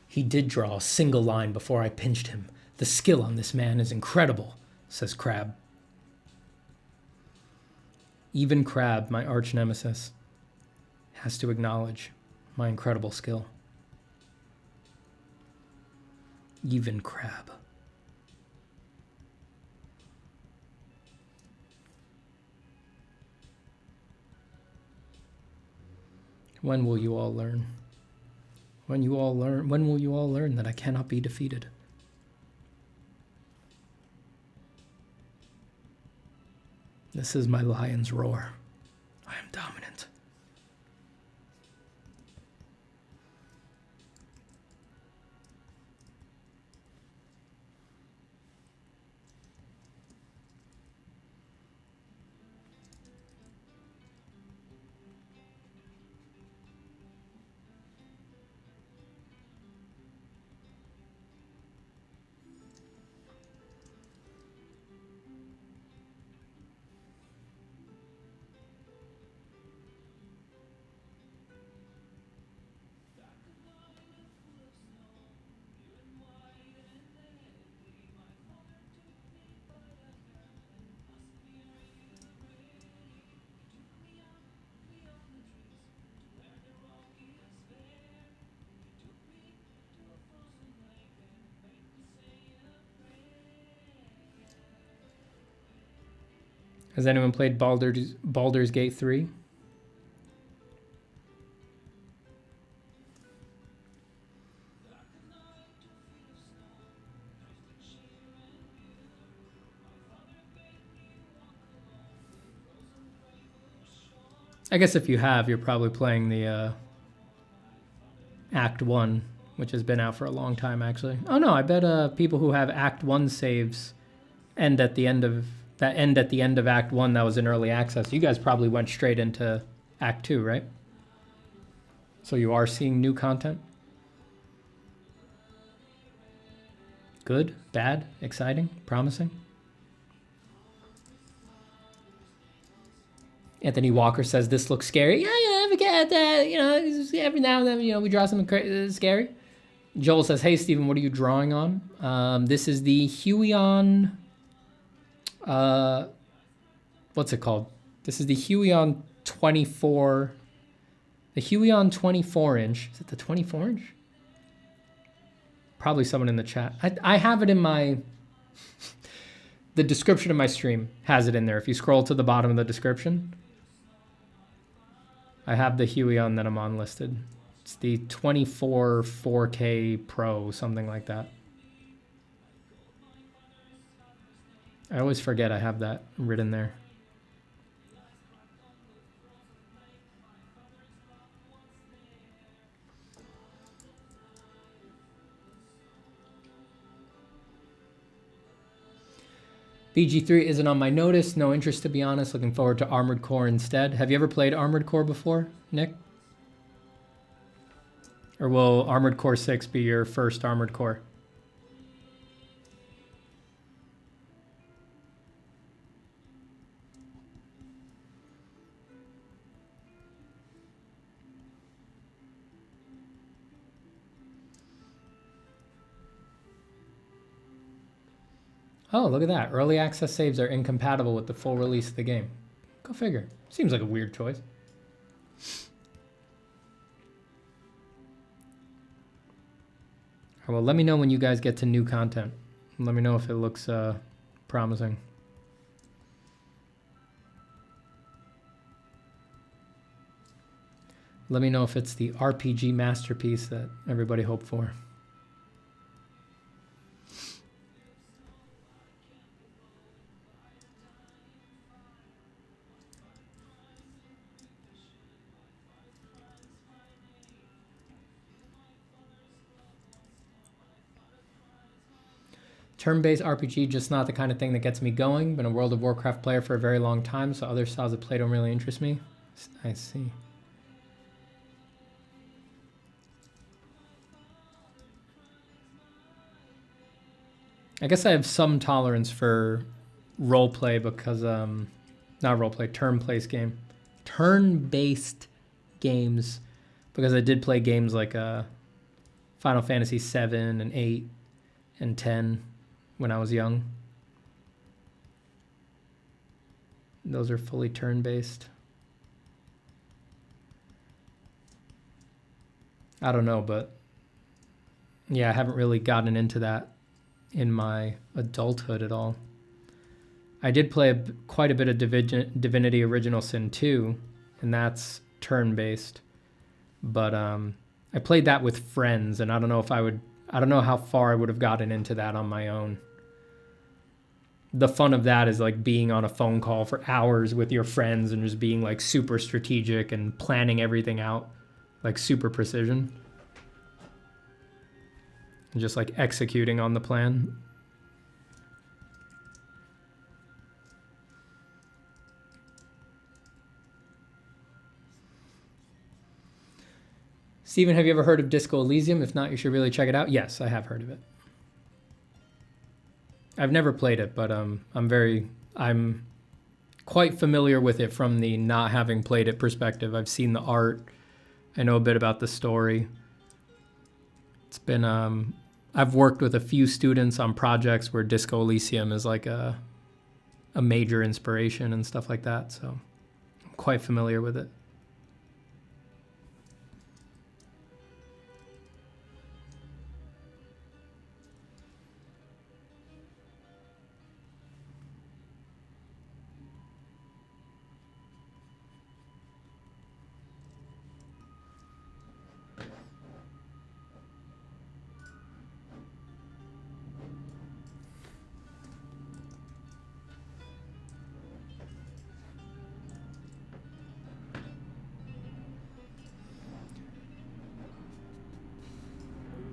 He did draw a single line before I pinched him. The skill on this man is incredible, says Crab. Even Crab, my arch nemesis, has to acknowledge my incredible skill. Even Crab. When will you all learn? When will you all learn that I cannot be defeated? This is my lion's roar. I am dominant. Has anyone played Baldur's Gate 3? I guess if you have, you're probably playing the Act 1, which has been out for a long time, actually. Oh no, I bet people who have Act 1 saves end at the end of Act 1 that was in early access. You guys probably went straight into Act 2, right? So you are seeing new content? Good, bad, exciting, promising? Anthony Walker says, this looks scary. Yeah, forget that. You know, every now and then, you know, we draw something scary. Joel says, hey, Stephen, what are you drawing on? This is the Huante... what's it called? This is the Huante 24... The Huante 24-inch. Is it the 24-inch? Probably someone in the chat. I have it in my... The description of my stream has it in there. If you scroll to the bottom of the description, I have the Huante that I'm on listed. It's the 24 4K Pro, something like that. I always forget I have that written there. BG3 isn't on my notice. No interest, to be honest. Looking forward to Armored Core instead. Have you ever played Armored Core before, Nick? Or will Armored Core 6 be your first Armored Core? Oh, look at that. Early access saves are incompatible with the full release of the game. Go figure. Seems like a weird choice. Well, let me know when you guys get to new content. Let me know if it looks promising. Let me know if it's the RPG masterpiece that everybody hoped for. Turn-based RPG, just not the kind of thing that gets me going. Been a World of Warcraft player for a very long time, so other styles of play don't really interest me. I see. I guess I have some tolerance for roleplay because, not roleplay, turn-based games, because I did play games like Final Fantasy 7 and 8 and 10 when I was young. Those are fully turn-based. I don't know, but yeah, I haven't really gotten into that in my adulthood at all. I did play quite a bit of Divinity Original Sin 2, and that's turn-based. But I played that with friends, and I don't know how far I would have gotten into that on my own. The fun of that is like being on a phone call for hours with your friends and just being like super strategic and planning everything out, like super precision. And just like executing on the plan. Steven, have you ever heard of Disco Elysium? If not, you should really check it out. Yes, I have heard of it. I've never played it, but I'm quite familiar with it from the not having played it perspective. I've seen the art. I know a bit about the story. It's been I've worked with a few students on projects where Disco Elysium is like a major inspiration and stuff like that, so I'm quite familiar with it.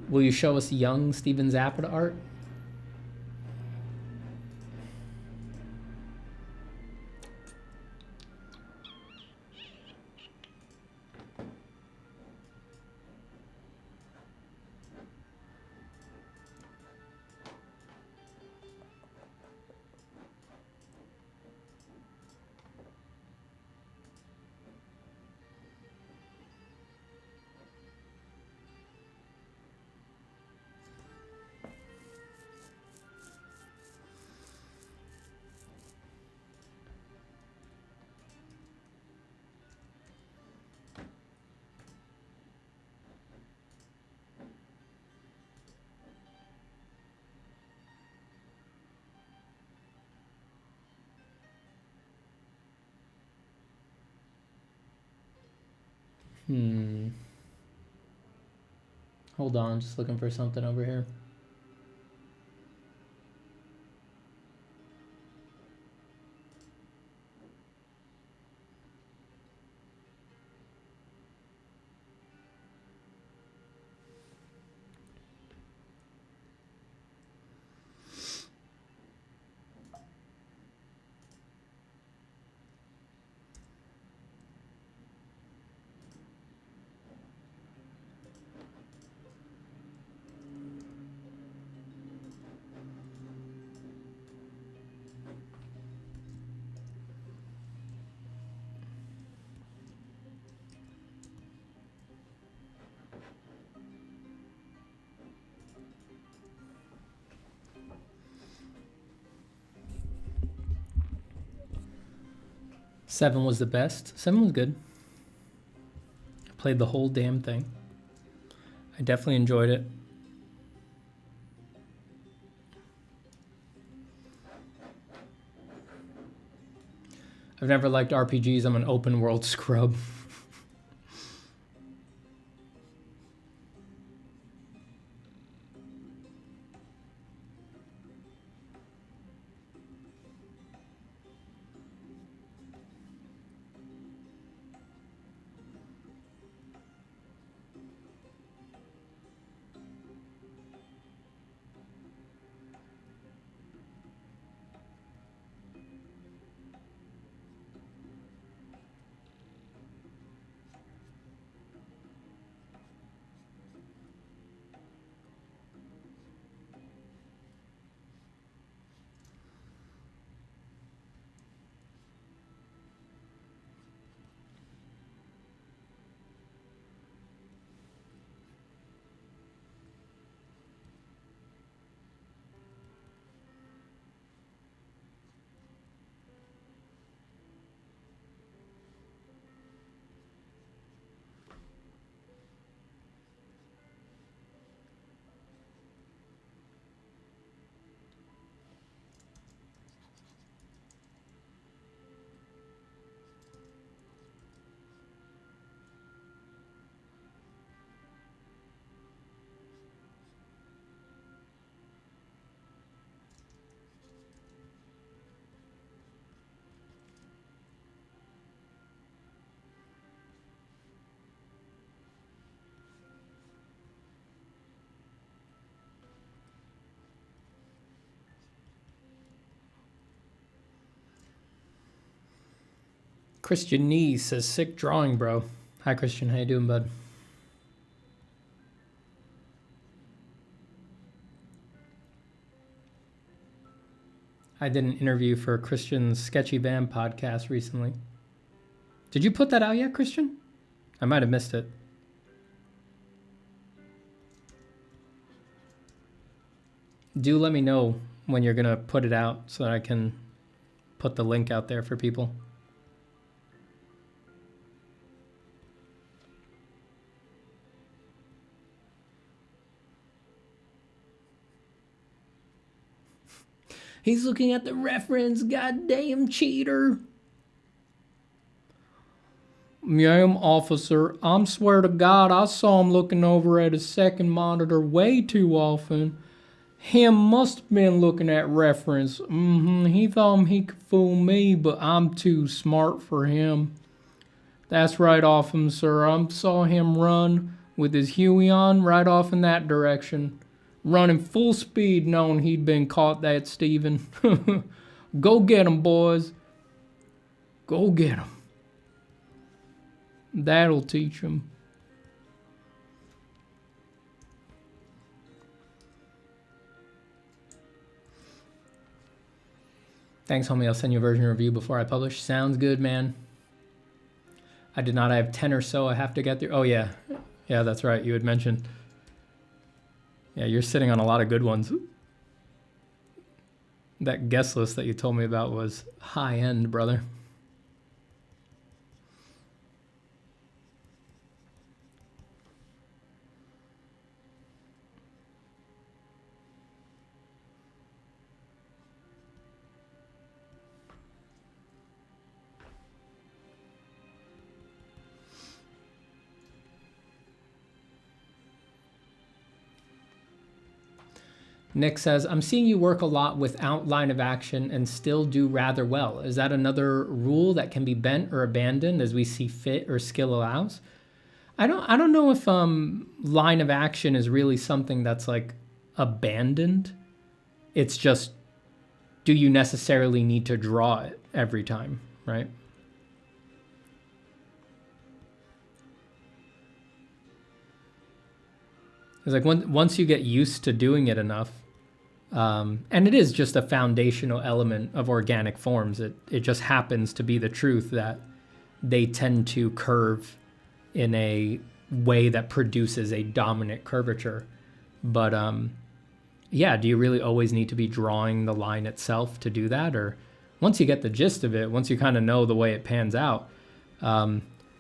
Will you show us young Steven Zappa art? Hold on, just looking for something over here. Seven was the best. Seven was good. I played the whole damn thing. I definitely enjoyed it. I've never liked RPGs. I'm an open world scrub. Christian Nee says, sick drawing, bro. Hi, Christian. How you doing, bud? I did an interview for Christian's Sketchy Bam podcast recently. Did you put that out yet, Christian? I might have missed it. Do let me know when you're going to put it out so that I can put the link out there for people. He's looking at the reference, goddamn cheater. Ma'am, officer, I swear to God, I saw him looking over at his second monitor way too often. Him must have been looking at reference. He thought he could fool me, but I'm too smart for him. That's right off him, sir. I saw him run with his Huey on right off in that direction. Running full speed knowing he'd been caught, that Steven. Go get him, boys. Go get him. That'll teach him. Thanks, homie. I'll send you a version review before I publish. Sounds good, man. I did not. I have 10 or so I have to get through. Oh, yeah. Yeah, that's right. You had mentioned. Yeah, you're sitting on a lot of good ones. That guest list that you told me about was high end, brother. Nick says, I'm seeing you work a lot without line of action and still do rather well. Is that another rule that can be bent or abandoned as we see fit or skill allows? I don't know if line of action is really something that's like abandoned. It's just, do you necessarily need to draw it every time, right? It's like once you get used to doing it enough, and it is just a foundational element of organic forms. It just happens to be the truth that they tend to curve in a way that produces a dominant curvature. But yeah, do you really always need to be drawing the line itself to do that? Or once you get the gist of it, once you kind of know the way it pans out,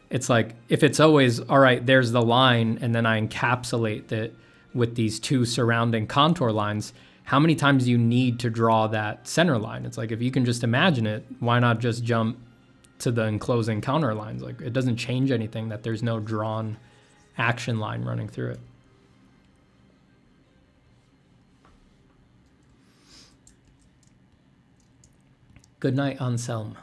it's like if it's always, all right, there's the line, and then I encapsulate it with these two surrounding contour lines, how many times do you need to draw that center line? It's like, if you can just imagine it, why not just jump to the enclosing counter lines? Like, it doesn't change anything that there's no drawn action line running through it. Good night, Anselm.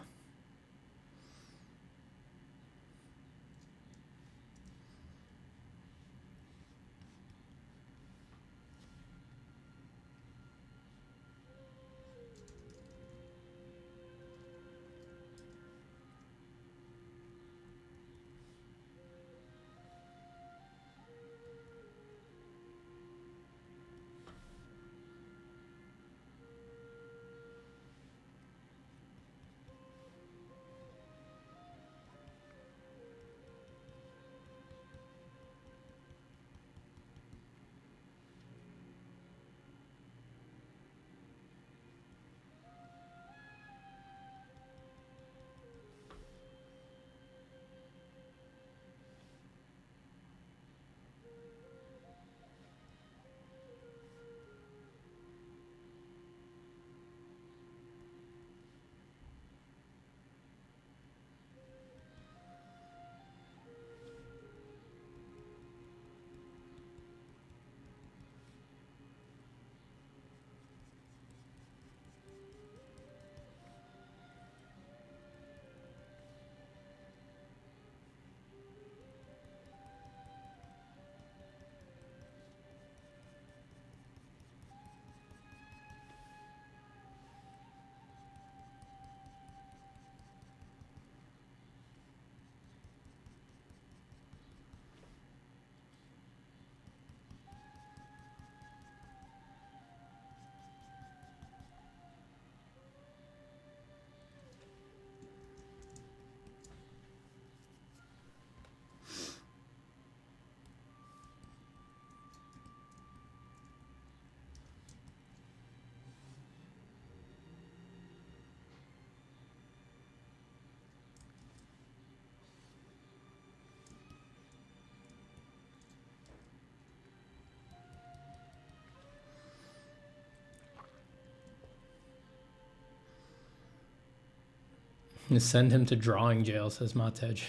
Send him to drawing jail, says Matej.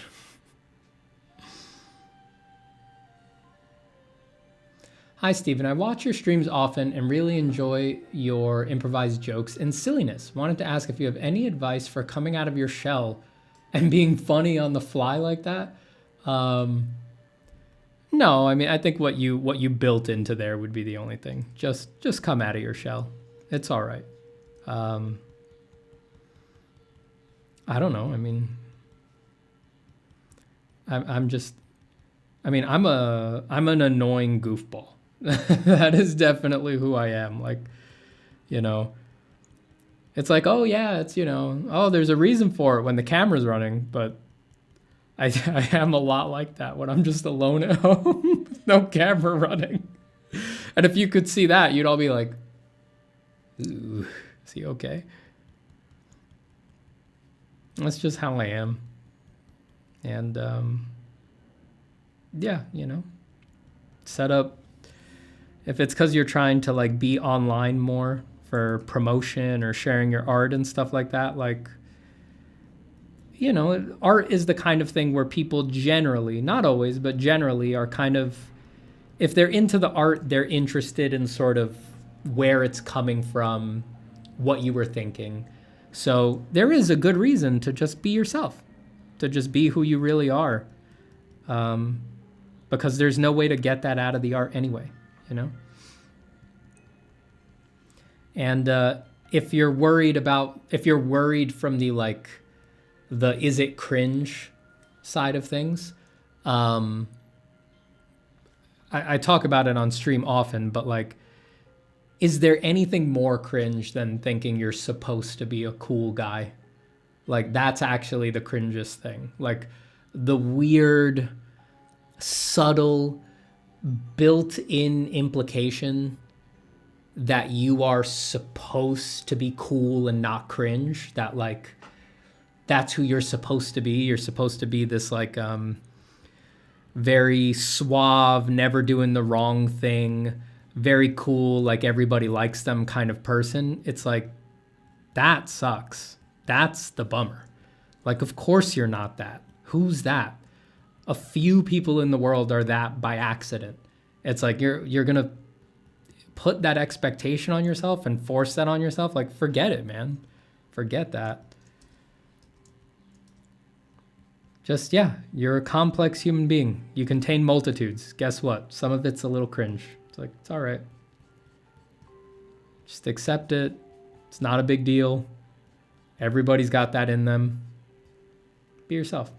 Hi, Stephen. I watch your streams often and really enjoy your improvised jokes and silliness. Wanted to ask if you have any advice for coming out of your shell and being funny on the fly like that. No, I mean, I think what you built into there would be the only thing. Just come out of your shell. It's all right. I don't know. I mean, I'm an annoying goofball. That is definitely who I am. Like, you know, it's like, oh yeah, it's, you know, oh, there's a reason for it when the camera's running, but I am a lot like that when I'm just alone at home with no camera running. And if you could see that, you'd all be like, ooh, is he okay? That's just how I am. And yeah, you know, set up, if it's because you're trying to like be online more for promotion or sharing your art and stuff like that, like, you know, art is the kind of thing where people generally, not always, but generally are kind of, if they're into the art, they're interested in sort of where it's coming from, what you were thinking. So there is a good reason to just be yourself, to just be who you really are. Because there's no way to get that out of the art anyway, you know? And if you're worried from the like, the is it cringe side of things, I talk about it on stream often, but like, is there anything more cringe than thinking you're supposed to be a cool guy? Like, that's actually the cringiest thing. Like, the weird, subtle, built-in implication that you are supposed to be cool and not cringe, that like, that's who you're supposed to be. You're supposed to be this like very suave, never doing the wrong thing, very cool, like everybody likes them kind of person. It's like, that sucks. That's the bummer. Like, of course you're not that. Who's that? A few people in the world are that by accident. It's like you're gonna put that expectation on yourself and force that on yourself. Like, forget it, man. Forget that. Just, yeah, you're a complex human being. You contain multitudes. Guess what? Some of it's a little cringe. It's like, it's all right. Just accept it. It's not a big deal. Everybody's got that in them. Be yourself.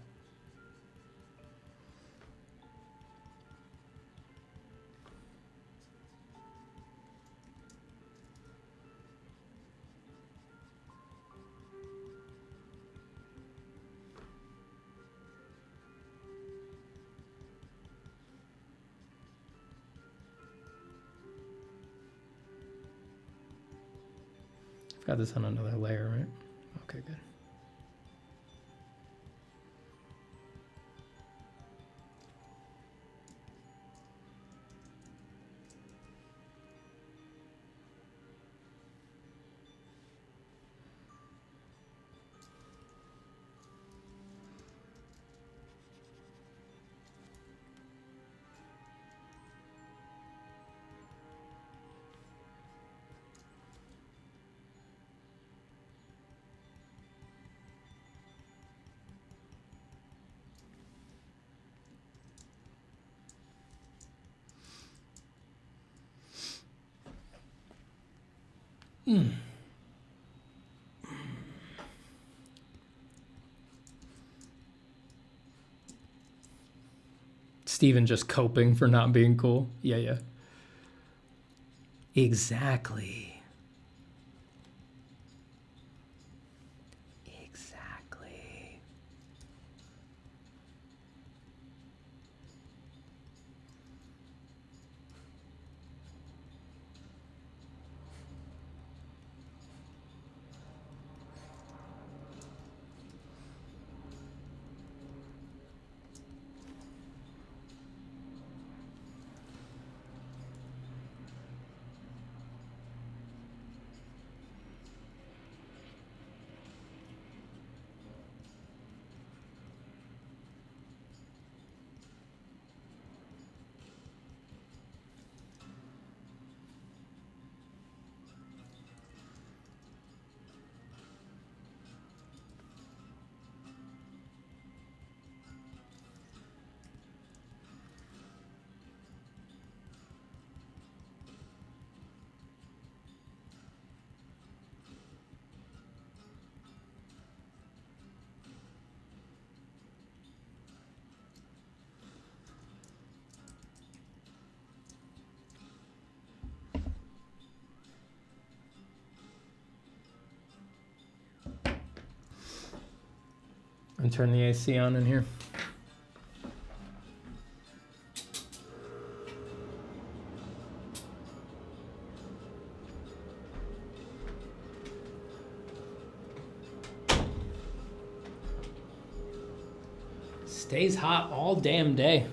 Got this on another layer, right? Okay, good. Steven just coping for not being cool. Yeah. Exactly. And turn the AC on in here. Stays hot all damn day.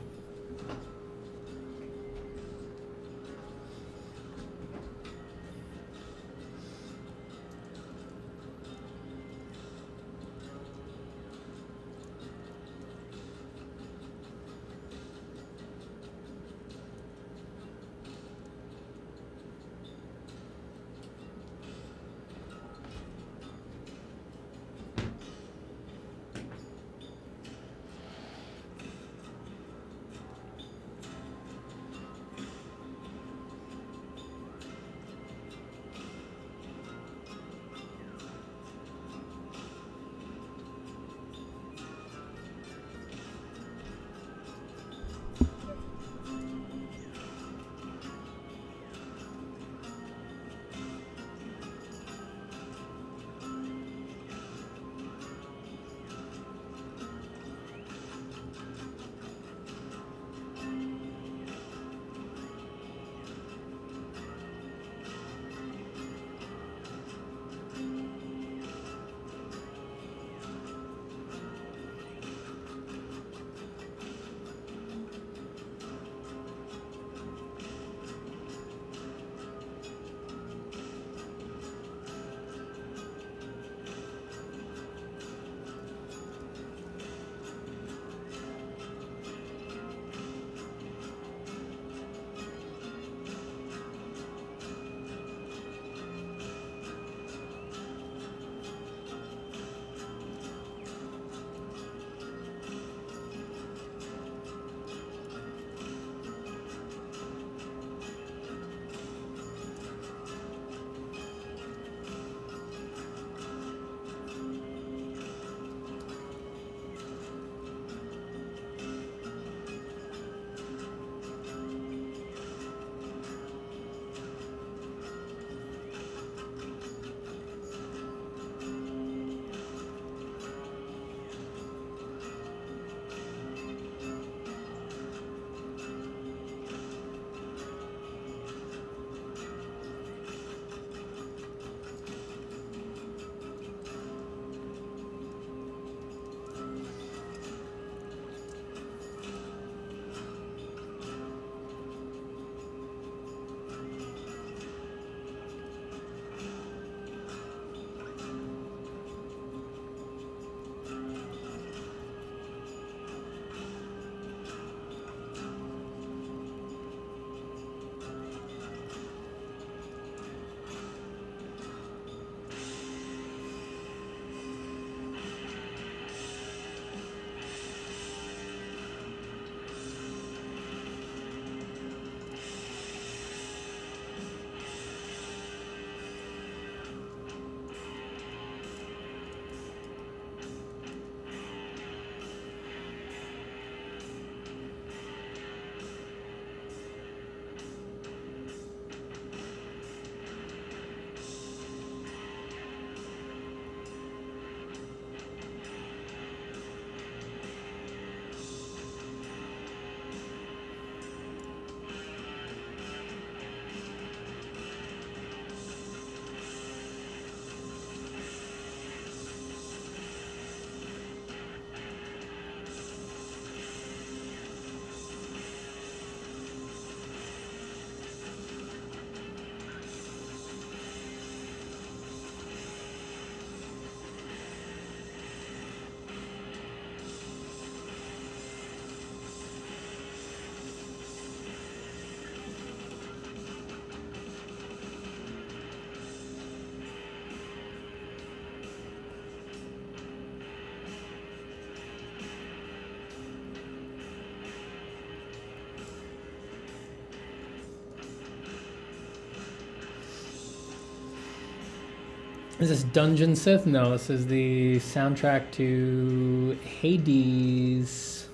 Is this Dungeon Sith? No, this is the soundtrack to Hades.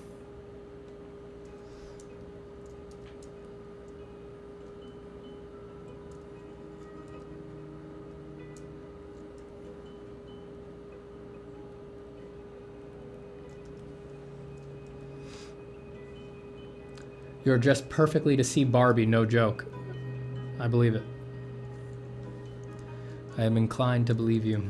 You're dressed perfectly to see Barbie, no joke. I believe it. I am inclined to believe you.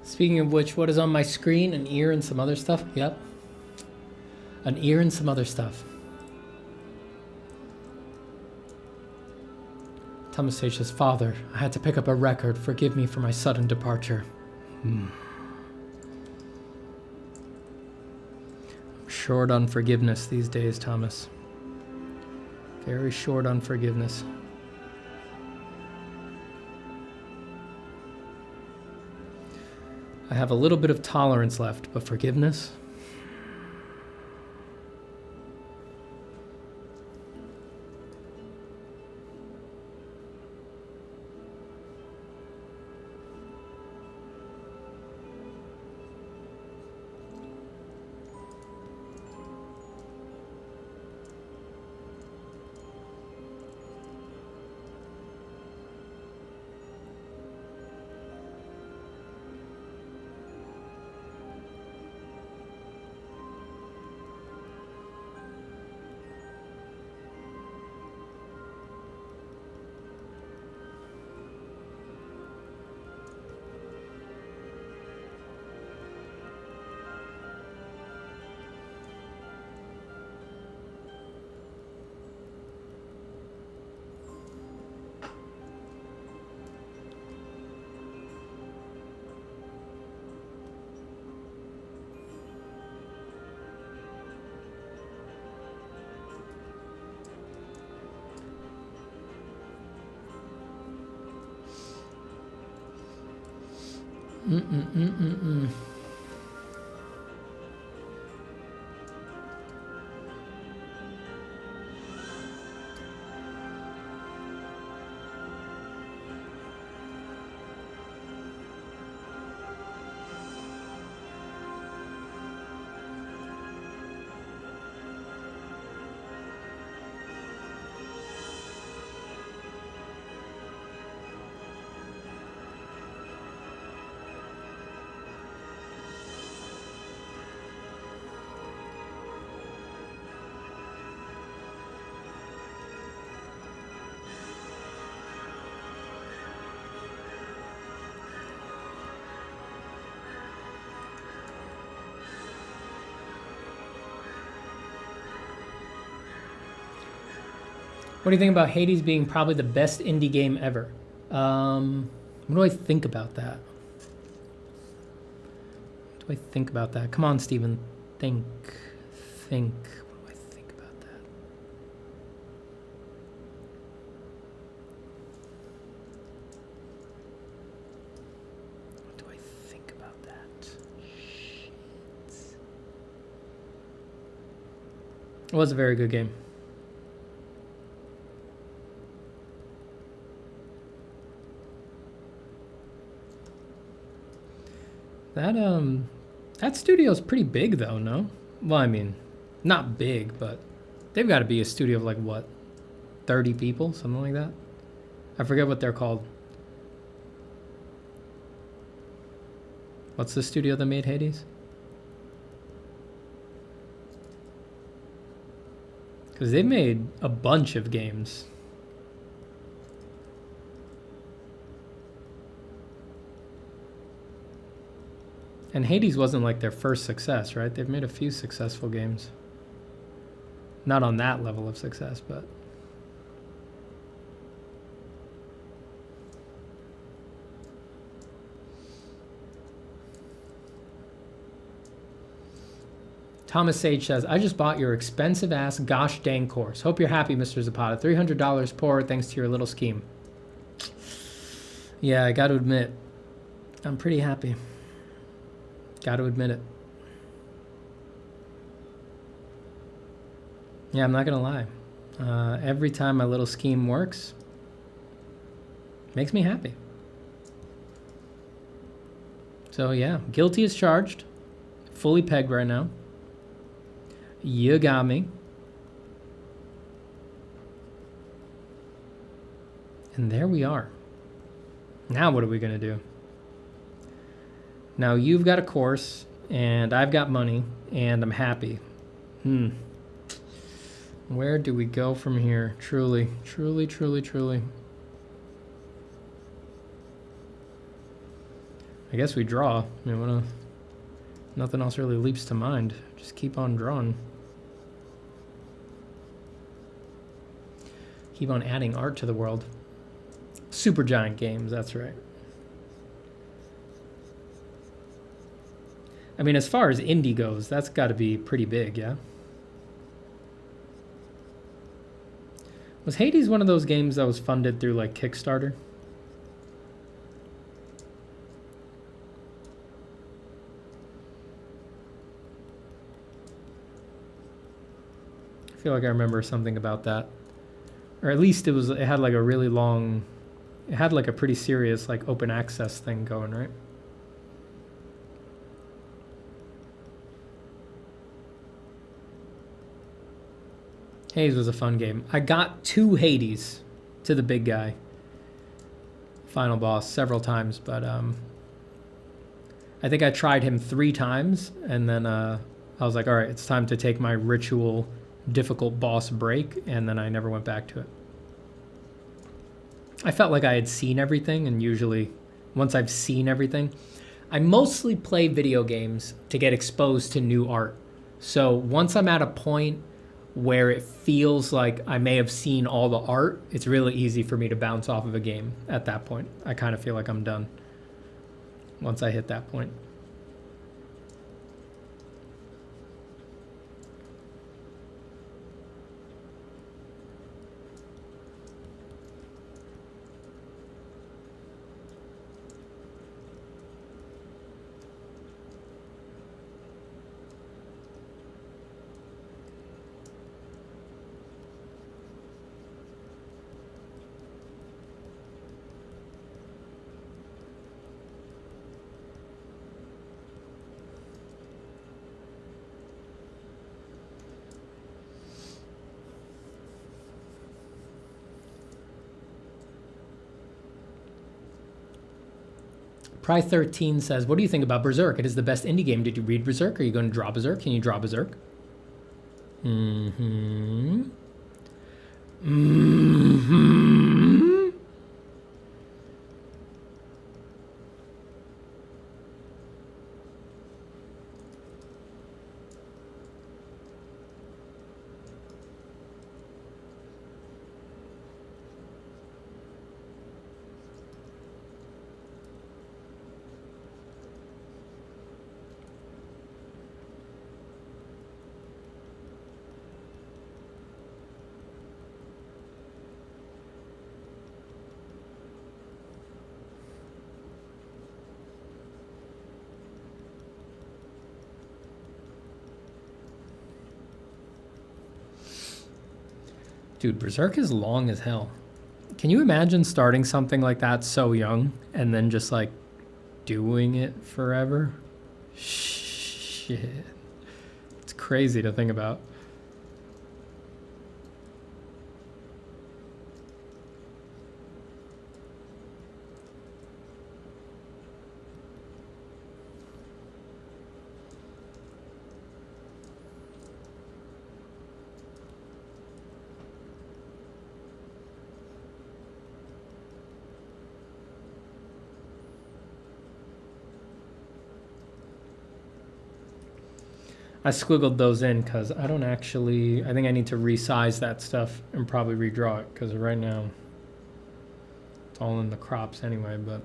Speaking of which, what is on my screen? An ear and some other stuff? Yep. An ear and some other stuff. Thomas says, Father, I had to pick up a record. Forgive me for my sudden departure. I'm short on forgiveness these days, Thomas. Very short on forgiveness. I have a little bit of tolerance left, but forgiveness? What do you think about Hades being probably the best indie game ever? What do I think about that? What do I think about that? Come on, Steven. think. What do I think about that? What do I think about that? Shit. It was a very good game. That studio's pretty big though, no? Well, I mean, not big, but they've got to be a studio of like what, 30 people, something like that. I forget what they're called. What's the studio that made Hades? Because they've made a bunch of games. And Hades wasn't like their first success, right? They've made a few successful games. Not on that level of success, but... Thomas H says, I just bought your expensive ass gosh dang course. Hope you're happy, Mr. Zapata. $300 poor thanks to your little scheme. Yeah, I got to admit, I'm pretty happy. Got to admit it. Yeah, I'm not going to lie. Every time my little scheme works, makes me happy. So yeah, guilty as charged. Fully pegged right now. You got me. And there we are. Now what are we going to do? Now you've got a course, and I've got money, and I'm happy. Where do we go from here? Truly, truly, truly, truly. I guess we draw. I mean, nothing else really leaps to mind. Just keep on drawing. Keep on adding art to the world. Supergiant Games, that's right. I mean, as far as indie goes, that's got to be pretty big, yeah? Was Hades one of those games that was funded through, like, Kickstarter? I feel like I remember something about that. Or at least it had, like, a really long... It had, like, a pretty serious, like, open access thing going, right? Hades was a fun game. I got 2 Hades to the big guy. Final boss several times, but I think I tried him 3 times, and then I was like, all right, it's time to take my ritual difficult boss break, and then I never went back to it. I felt like I had seen everything, and usually once I've seen everything, I mostly play video games to get exposed to new art. So once I'm at a point where it feels like I may have seen all the art, it's really easy for me to bounce off of a game at that point. I kind of feel like I'm done once I hit that point. Pry13 says, what do you think about Berserk? It is the best indie game. Did you read Berserk? Are you going to draw Berserk? Can you draw Berserk? Mm-hmm. Mm-hmm. Dude, Berserk is long as hell. Can you imagine starting something like that so young and then just like doing it forever? Shit. It's crazy to think about. I squiggled those in because I don't actually, I think I need to resize that stuff and probably redraw it because right now it's all in the crops anyway, but.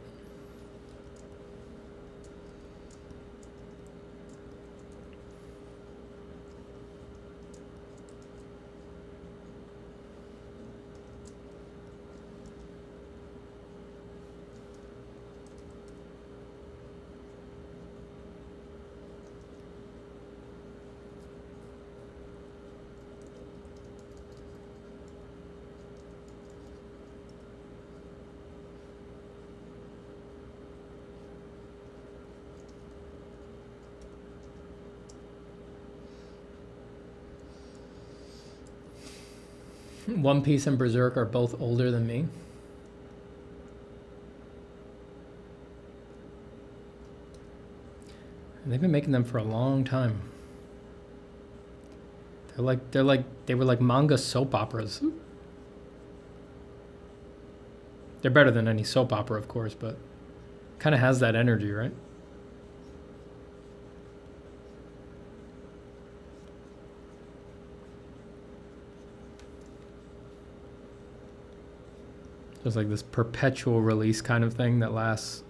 One Piece and Berserk are both older than me. And they've been making them for a long time. They were like manga soap operas. They're better than any soap opera, of course, but kind of has that energy, right? Just like this perpetual release kind of thing that lasts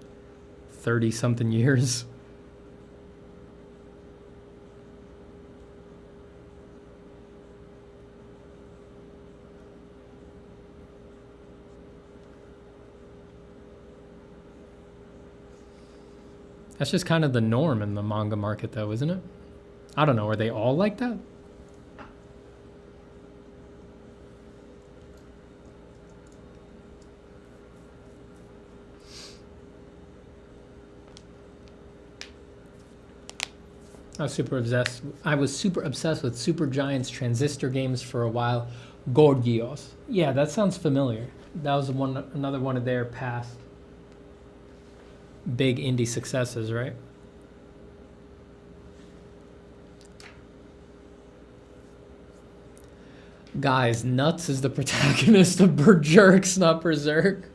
30-something years. That's just kind of the norm in the manga market, though, isn't it? I don't know. Are they all like that? I was super obsessed with Super Giant's Transistor games for a while. Gorgios. Yeah, that sounds familiar. That was another one of their past big indie successes, right? Guys, Nuts is the protagonist of Berserk, not Berserk.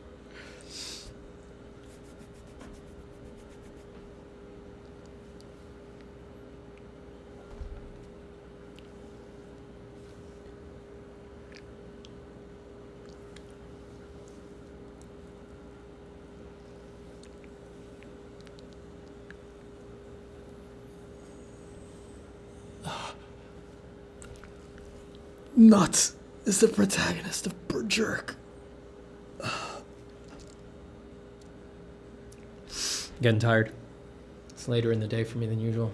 Nuts is the protagonist of Berserk. Getting tired. It's later in the day for me than usual.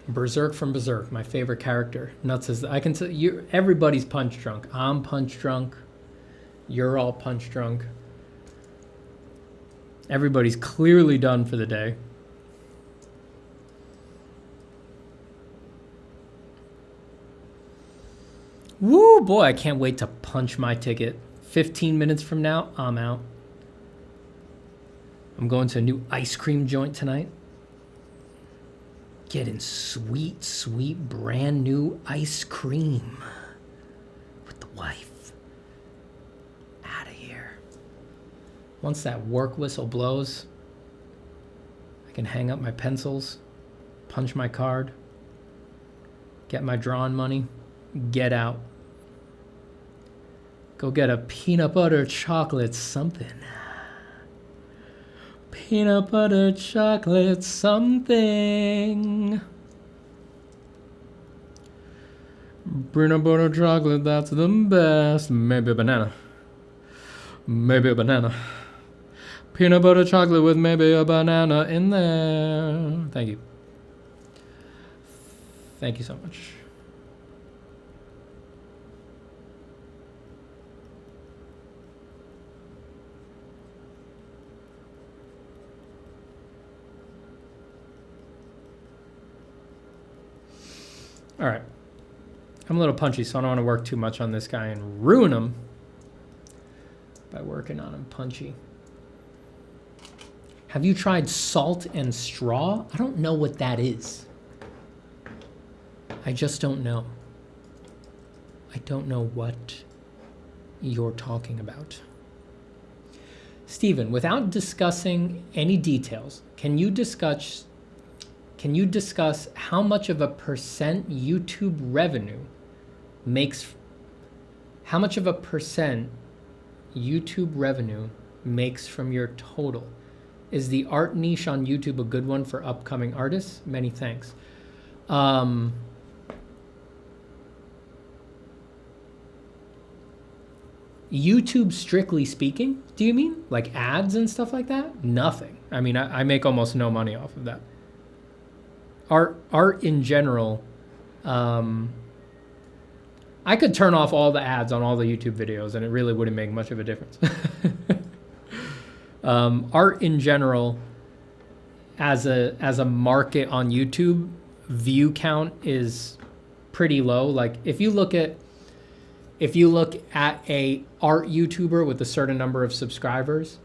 Berserk from Berserk, my favorite character. Nuts is, I can tell you, everybody's punch drunk. I'm punch drunk. You're all punch drunk. Everybody's clearly done for the day. Woo, boy, I can't wait to punch my ticket. 15 minutes from now, I'm out. I'm going to a new ice cream joint tonight. Getting sweet, sweet, brand new ice cream with the wife. Out of here. Once that work whistle blows, I can hang up my pencils, punch my card, get my drawn money, get out. Go get a peanut butter chocolate something. Peanut butter chocolate something. Peanut butter chocolate, that's the best. Maybe a banana. Maybe a banana. Peanut butter chocolate with maybe a banana in there. Thank you. Thank you so much. All right. I'm a little punchy, so I don't want to work too much on this guy and ruin him by working on him punchy. Have you tried salt and straw? I don't know what that is. I just don't know. I don't know what you're talking about. Stephen, without discussing any details, can you discuss how much of a percent YouTube revenue makes from your total? Is the art niche on YouTube a good one for upcoming artists? Many thanks. YouTube, strictly speaking, do you mean? Like ads and stuff like that? Nothing. I mean, I make almost no money off of that. Art in general, I could turn off all the ads on all the YouTube videos and it really wouldn't make much of a difference. Art in general, as a market on YouTube, view count is pretty low. Like if you look at a art YouTuber with a certain number of subscribers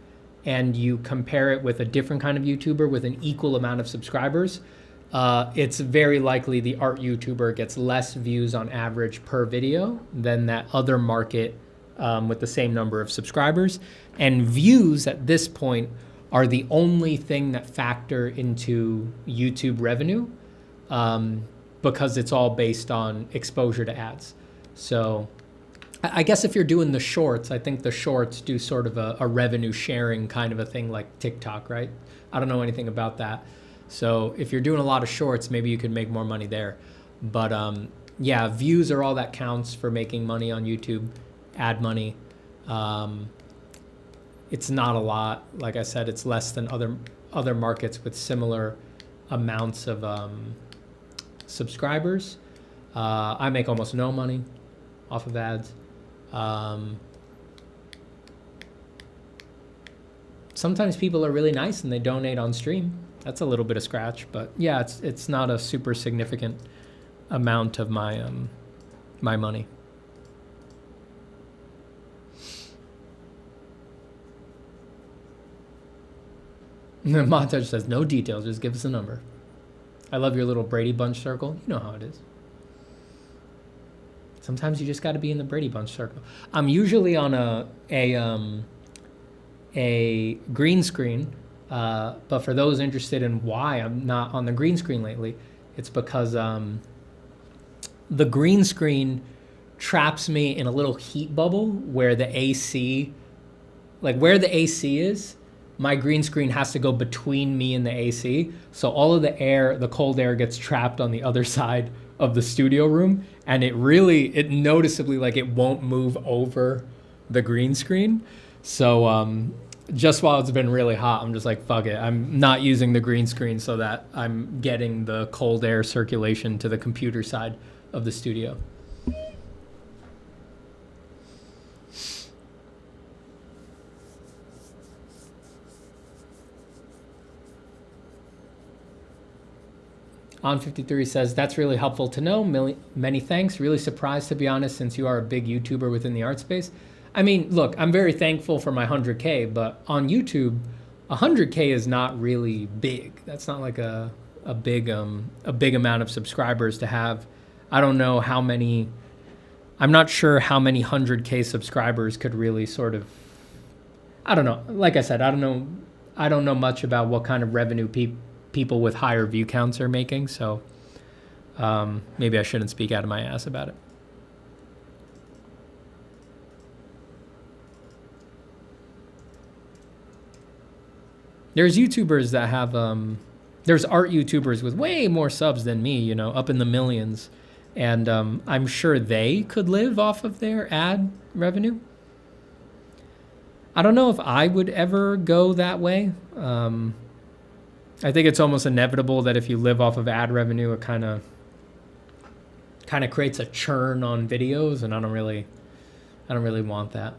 and you compare it with a different kind of YouTuber with an equal amount of subscribers, it's very likely the art YouTuber gets less views on average per video than that other market with the same number of subscribers. And views at this point are the only thing that factor into YouTube revenue because it's all based on exposure to ads. So I guess if you're doing the shorts, I think the shorts do sort of a revenue sharing kind of a thing like TikTok, right? I don't know anything about that. So if you're doing a lot of shorts, maybe you could make more money there. But yeah, views are all that counts for making money on YouTube, ad money. It's not a lot. Like I said, it's less than other markets with similar amounts of subscribers. I make almost no money off of ads. Sometimes people are really nice and they donate on stream. That's a little bit of scratch, but yeah, it's not a super significant amount of my my money. Montage says no details, just give us a number. I love your little Brady Bunch circle. You know how it is. Sometimes you just got to be in the Brady Bunch circle. I'm usually on a green screen, but for those interested in why I'm not on the green screen lately, it's because the green screen traps me in a little heat bubble where the AC, like where the AC is, my green screen has to go between me and the AC. So all of the air, the cold air gets trapped on the other side of the studio room. And it noticeably, like it won't move over the green screen. So just while it's been really hot, I'm just like, fuck it. I'm not using the green screen so that I'm getting the cold air circulation to the computer side of the studio. On53 says, that's really helpful to know. Many thanks. Really surprised, to be honest, since you are a big YouTuber within the art space. I mean, look, I'm very thankful for my 100K, but on YouTube, 100K is not really big. That's not like a big amount of subscribers to have. I don't know how many, I'm not sure how many 100K subscribers could really sort of, I don't know. Like I said, I don't know much about what kind of revenue people with higher view counts are making, so maybe I shouldn't speak out of my ass about it. There's YouTubers that have, there's art YouTubers with way more subs than me, you know, up in the millions, and I'm sure they could live off of their ad revenue. I don't know if I would ever go that way. I think it's almost inevitable that if you live off of ad revenue, it kind of kind of creates a churn on videos, and I don't really want that.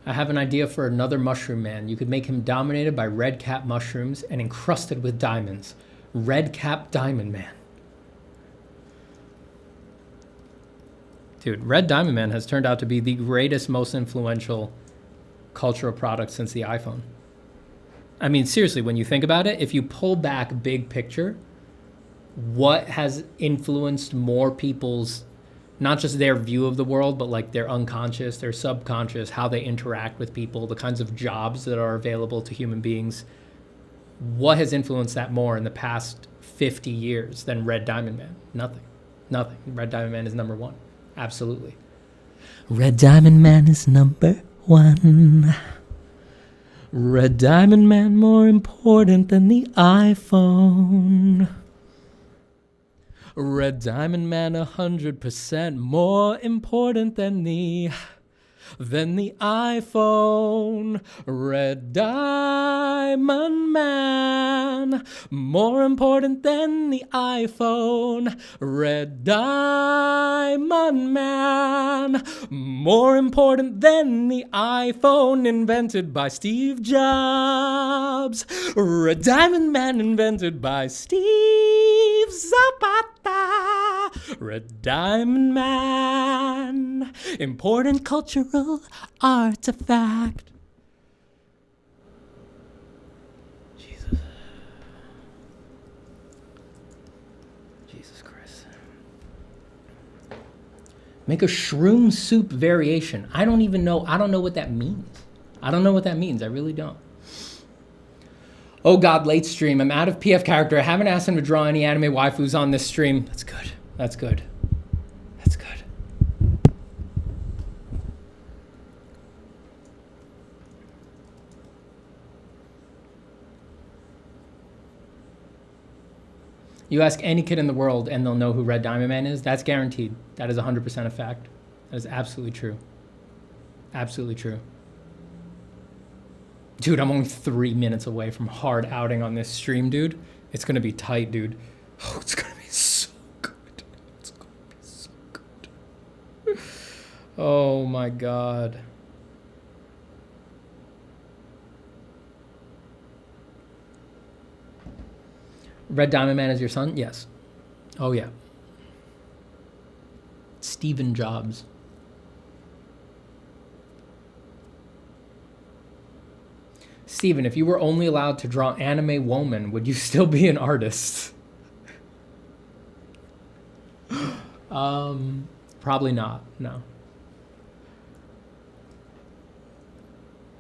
I have an idea for another mushroom man. You could make him dominated by red cap mushrooms and encrusted with diamonds. Red cap diamond man. Dude, Red Diamond Man has turned out to be the greatest, most influential cultural product since the iPhone. I mean, seriously, when you think about it, if you pull back big picture, what has influenced more people's, not just their view of the world, but like their unconscious, their subconscious, how they interact with people, the kinds of jobs that are available to human beings? What has influenced that more in the past 50 years than Red Diamond Man? Nothing. Nothing. Red Diamond Man is number one. Absolutely. Red Diamond Man is number one. Red Diamond Man more important than the iPhone. Red Diamond Man 100% more important than the iPhone. Red Diamond Man more important than the iPhone. Red Diamond Man more important than the iPhone, invented by Steve Jobs. Red Diamond Man invented by Steve Zapata. Red Diamond Man, important cultural artifact. Jesus. Jesus Christ. Make a shroom soup variation. I don't know what that means. I don't know what that means. I really don't. Oh God, late stream. I'm out of PF character. I haven't asked him to draw any anime waifus on this stream. That's good. That's good. That's good. You ask any kid in the world and they'll know who Red Diamond Man is. That's guaranteed. That is 100% a fact. That is absolutely true. Absolutely true. Dude, I'm only 3 minutes away from hard outing on this stream, dude. It's gonna be tight, dude. Oh, it's gonna be so good. It's gonna be so good. Oh my God. Red Diamond Man is your son? Yes. Oh yeah. Stephen Jobs. Steven, if you were only allowed to draw anime woman, would you still be an artist? Probably not, no.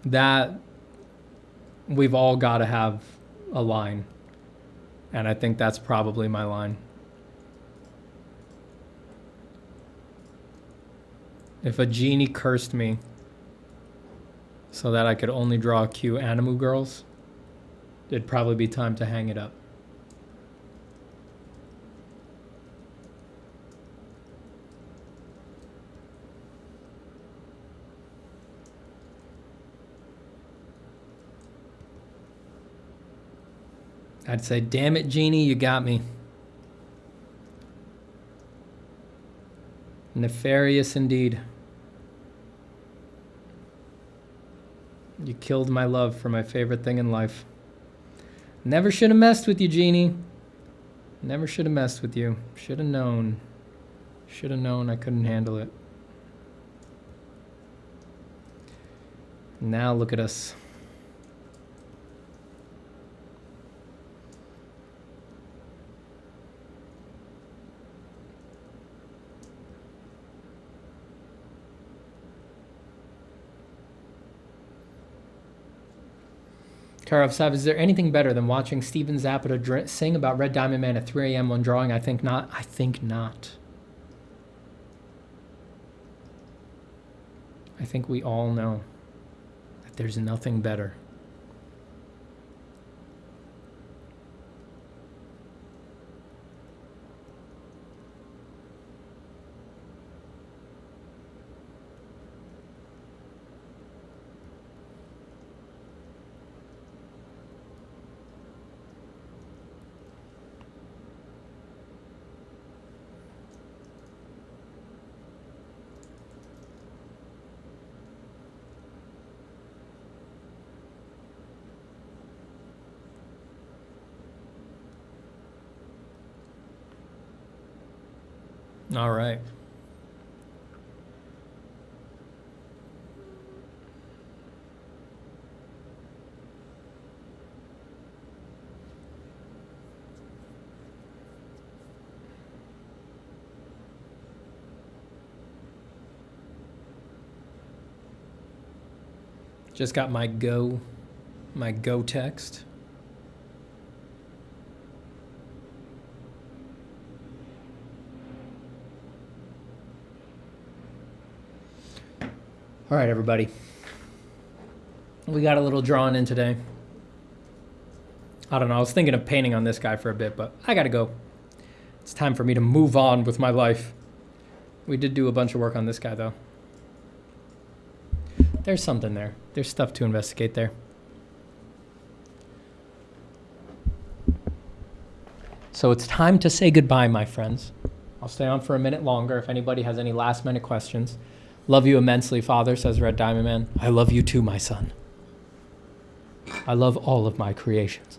That, we've all got to have a line. And I think that's probably my line. If a genie cursed me so that I could only draw cute anime girls, it'd probably be time to hang it up. I'd say, damn it, Genie, you got me. Nefarious indeed. You killed my love for my favorite thing in life. Never should have messed with you, Genie. Never should have messed with you. Should have known. Should have known I couldn't handle it. Now look at us. Karov Sav, is there anything better than watching Steven Zappa sing about Red Diamond Man at 3 a.m. when drawing? I think not. I think not. I think we all know that there's nothing better. All right. Just got my go text. All right, everybody. We got a little drawn in today. I don't know. I was thinking of painting on this guy for a bit, but I got to go. It's time for me to move on with my life. We did do a bunch of work on this guy, though. There's something there. There's stuff to investigate there. So it's time to say goodbye, my friends. I'll stay on for a minute longer if anybody has any last-minute questions. Love you immensely, Father, says Red Diamond Man. I love you too, my son. I love all of my creations.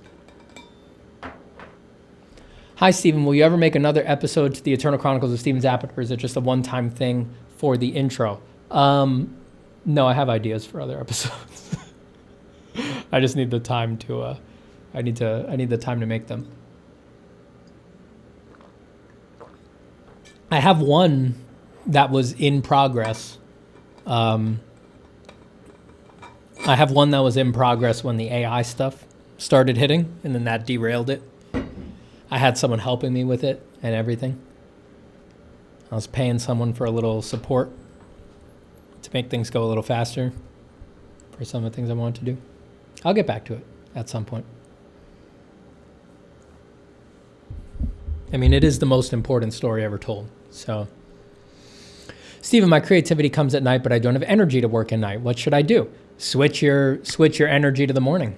Hi, Stephen. Will you ever make another episode to the Eternal Chronicles of Stephen Zappa, or is it just a one-time thing for the intro? No, I have ideas for other episodes. I just need the time to. I need the time to make them. I have one that was in progress. I have one that was in progress when the AI stuff started hitting, and then that derailed it. I had someone helping me with it and everything. I was paying someone for a little support to make things go a little faster for some of the things I wanted to do. I'll get back to it at some point. I mean, it is the most important story ever told, so... Stephen, my creativity comes at night, but I don't have energy to work at night. What should I do? Switch your energy to the morning.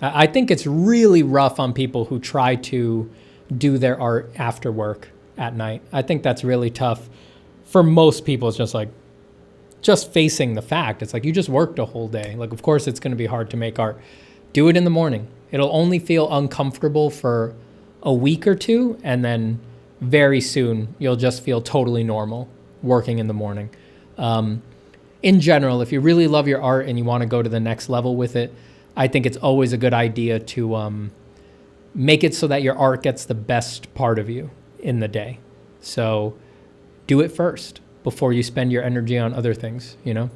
I think it's really rough on people who try to do their art after work at night. I think that's really tough. For most people, it's just like, just facing the fact. It's like you just worked a whole day. Like, of course, it's going to be hard to make art. Do it in the morning. It'll only feel uncomfortable for a week or two, and then very soon you'll just feel totally normal working in the morning. In general, if you really love your art and you want to go to the next level with it, I think it's always a good idea to make it so that your art gets the best part of you in the day. So do it first before you spend your energy on other things, you know?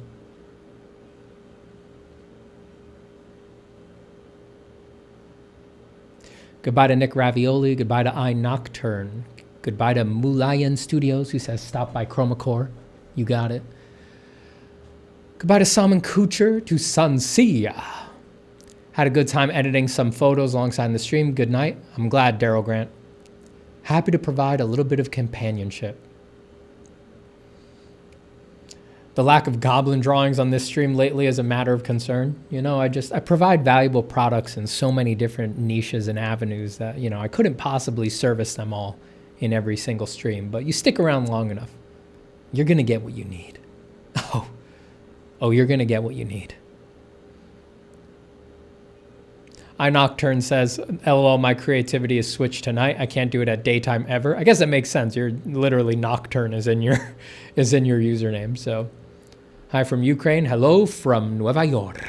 Goodbye to Nick Ravioli. Goodbye to iNocturne. Goodbye to Mulayan Studios, who says, stop by Chromacore. You got it. Goodbye to Salman Kucher, to Sansia. Had a good time editing some photos alongside the stream. Good night. I'm glad, Daryl Grant. Happy to provide a little bit of companionship. the lack of goblin drawings on this stream lately is a matter of concern. You know, I provide valuable products in so many different niches and avenues that, you know, I couldn't possibly service them all in every single stream. But you stick around long enough, you're going to get what you need. Oh, you're going to get what you need. iNocturne says, LOL, my creativity is switched tonight. I can't do it at daytime ever. I guess that makes sense. You're literally Nocturne is in your username. So, hi from Ukraine. Hello from Nueva York.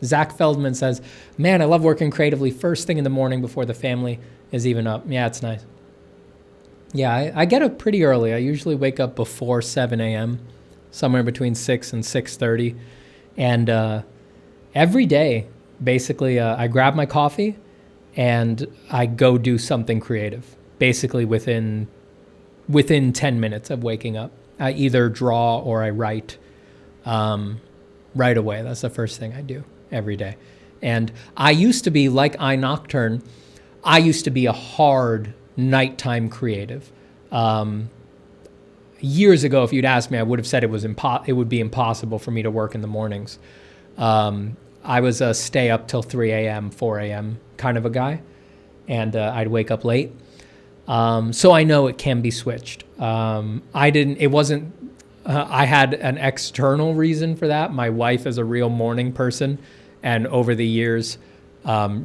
Zach Feldman says, man, I love working creatively first thing in the morning before the family is even up. Yeah, it's nice. Yeah, I get up pretty early. I usually wake up before 7 a.m., somewhere between 6 and 6:30. And every day, basically, I grab my coffee and I go do something creative, basically within 10 minutes of waking up. I either draw or I write right away. That's the first thing I do every day. And I used to be, like iNocturne, I used to be a hard nighttime creative. Years ago, if you'd asked me, I would have said it would be impossible for me to work in the mornings. I was a stay up till 3 a.m., 4 a.m. kind of a guy, and I'd wake up late. So I know it can be switched. I had an external reason for that. My wife is a real morning person, and over the years,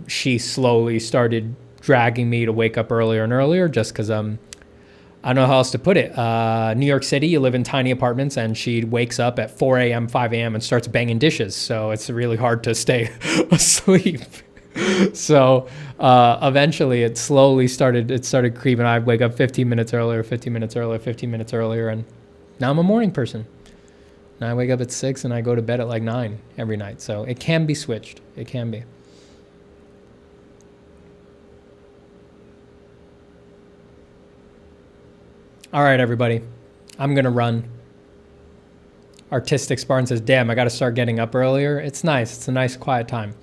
she slowly started dragging me to wake up earlier and earlier just because I don't know how else to put it. New York City, you live in tiny apartments, and she wakes up at 4 a.m., 5 a.m. and starts banging dishes. So it's really hard to stay asleep. So eventually it started creeping. I'd wake up 15 minutes earlier, 15 minutes earlier, 15 minutes earlier. And now I'm a morning person. Now I wake up at 6 and I go to bed at like 9 every night. So it can be switched. It can be. All right, everybody, I'm going to run. Artistic Spartan says, damn, I got to start getting up earlier. It's nice. It's a nice, quiet time.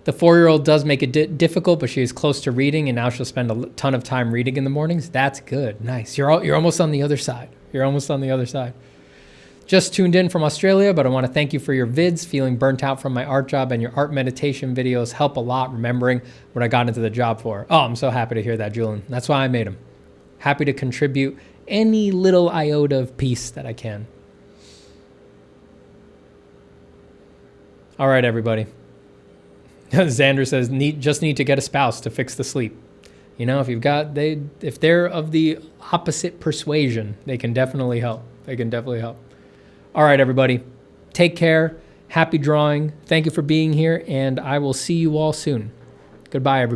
The 4-year-old does make it difficult, but she is close to reading, and now she'll spend a ton of time reading in the mornings. That's good. Nice. You're almost on the other side. You're almost on the other side. Just tuned in from Australia, but I want to thank you for your vids. Feeling burnt out from my art job, and your art meditation videos help a lot remembering what I got into the job for. Oh, I'm so happy to hear that, Julian. That's why I made them. Happy to contribute any little iota of peace that I can. All right, everybody. Xander says, just need to get a spouse to fix the sleep. You know, if they're of the opposite persuasion, they can definitely help. They can definitely help. All right, everybody. Take care. Happy drawing. Thank you for being here, and I will see you all soon. Goodbye, everybody.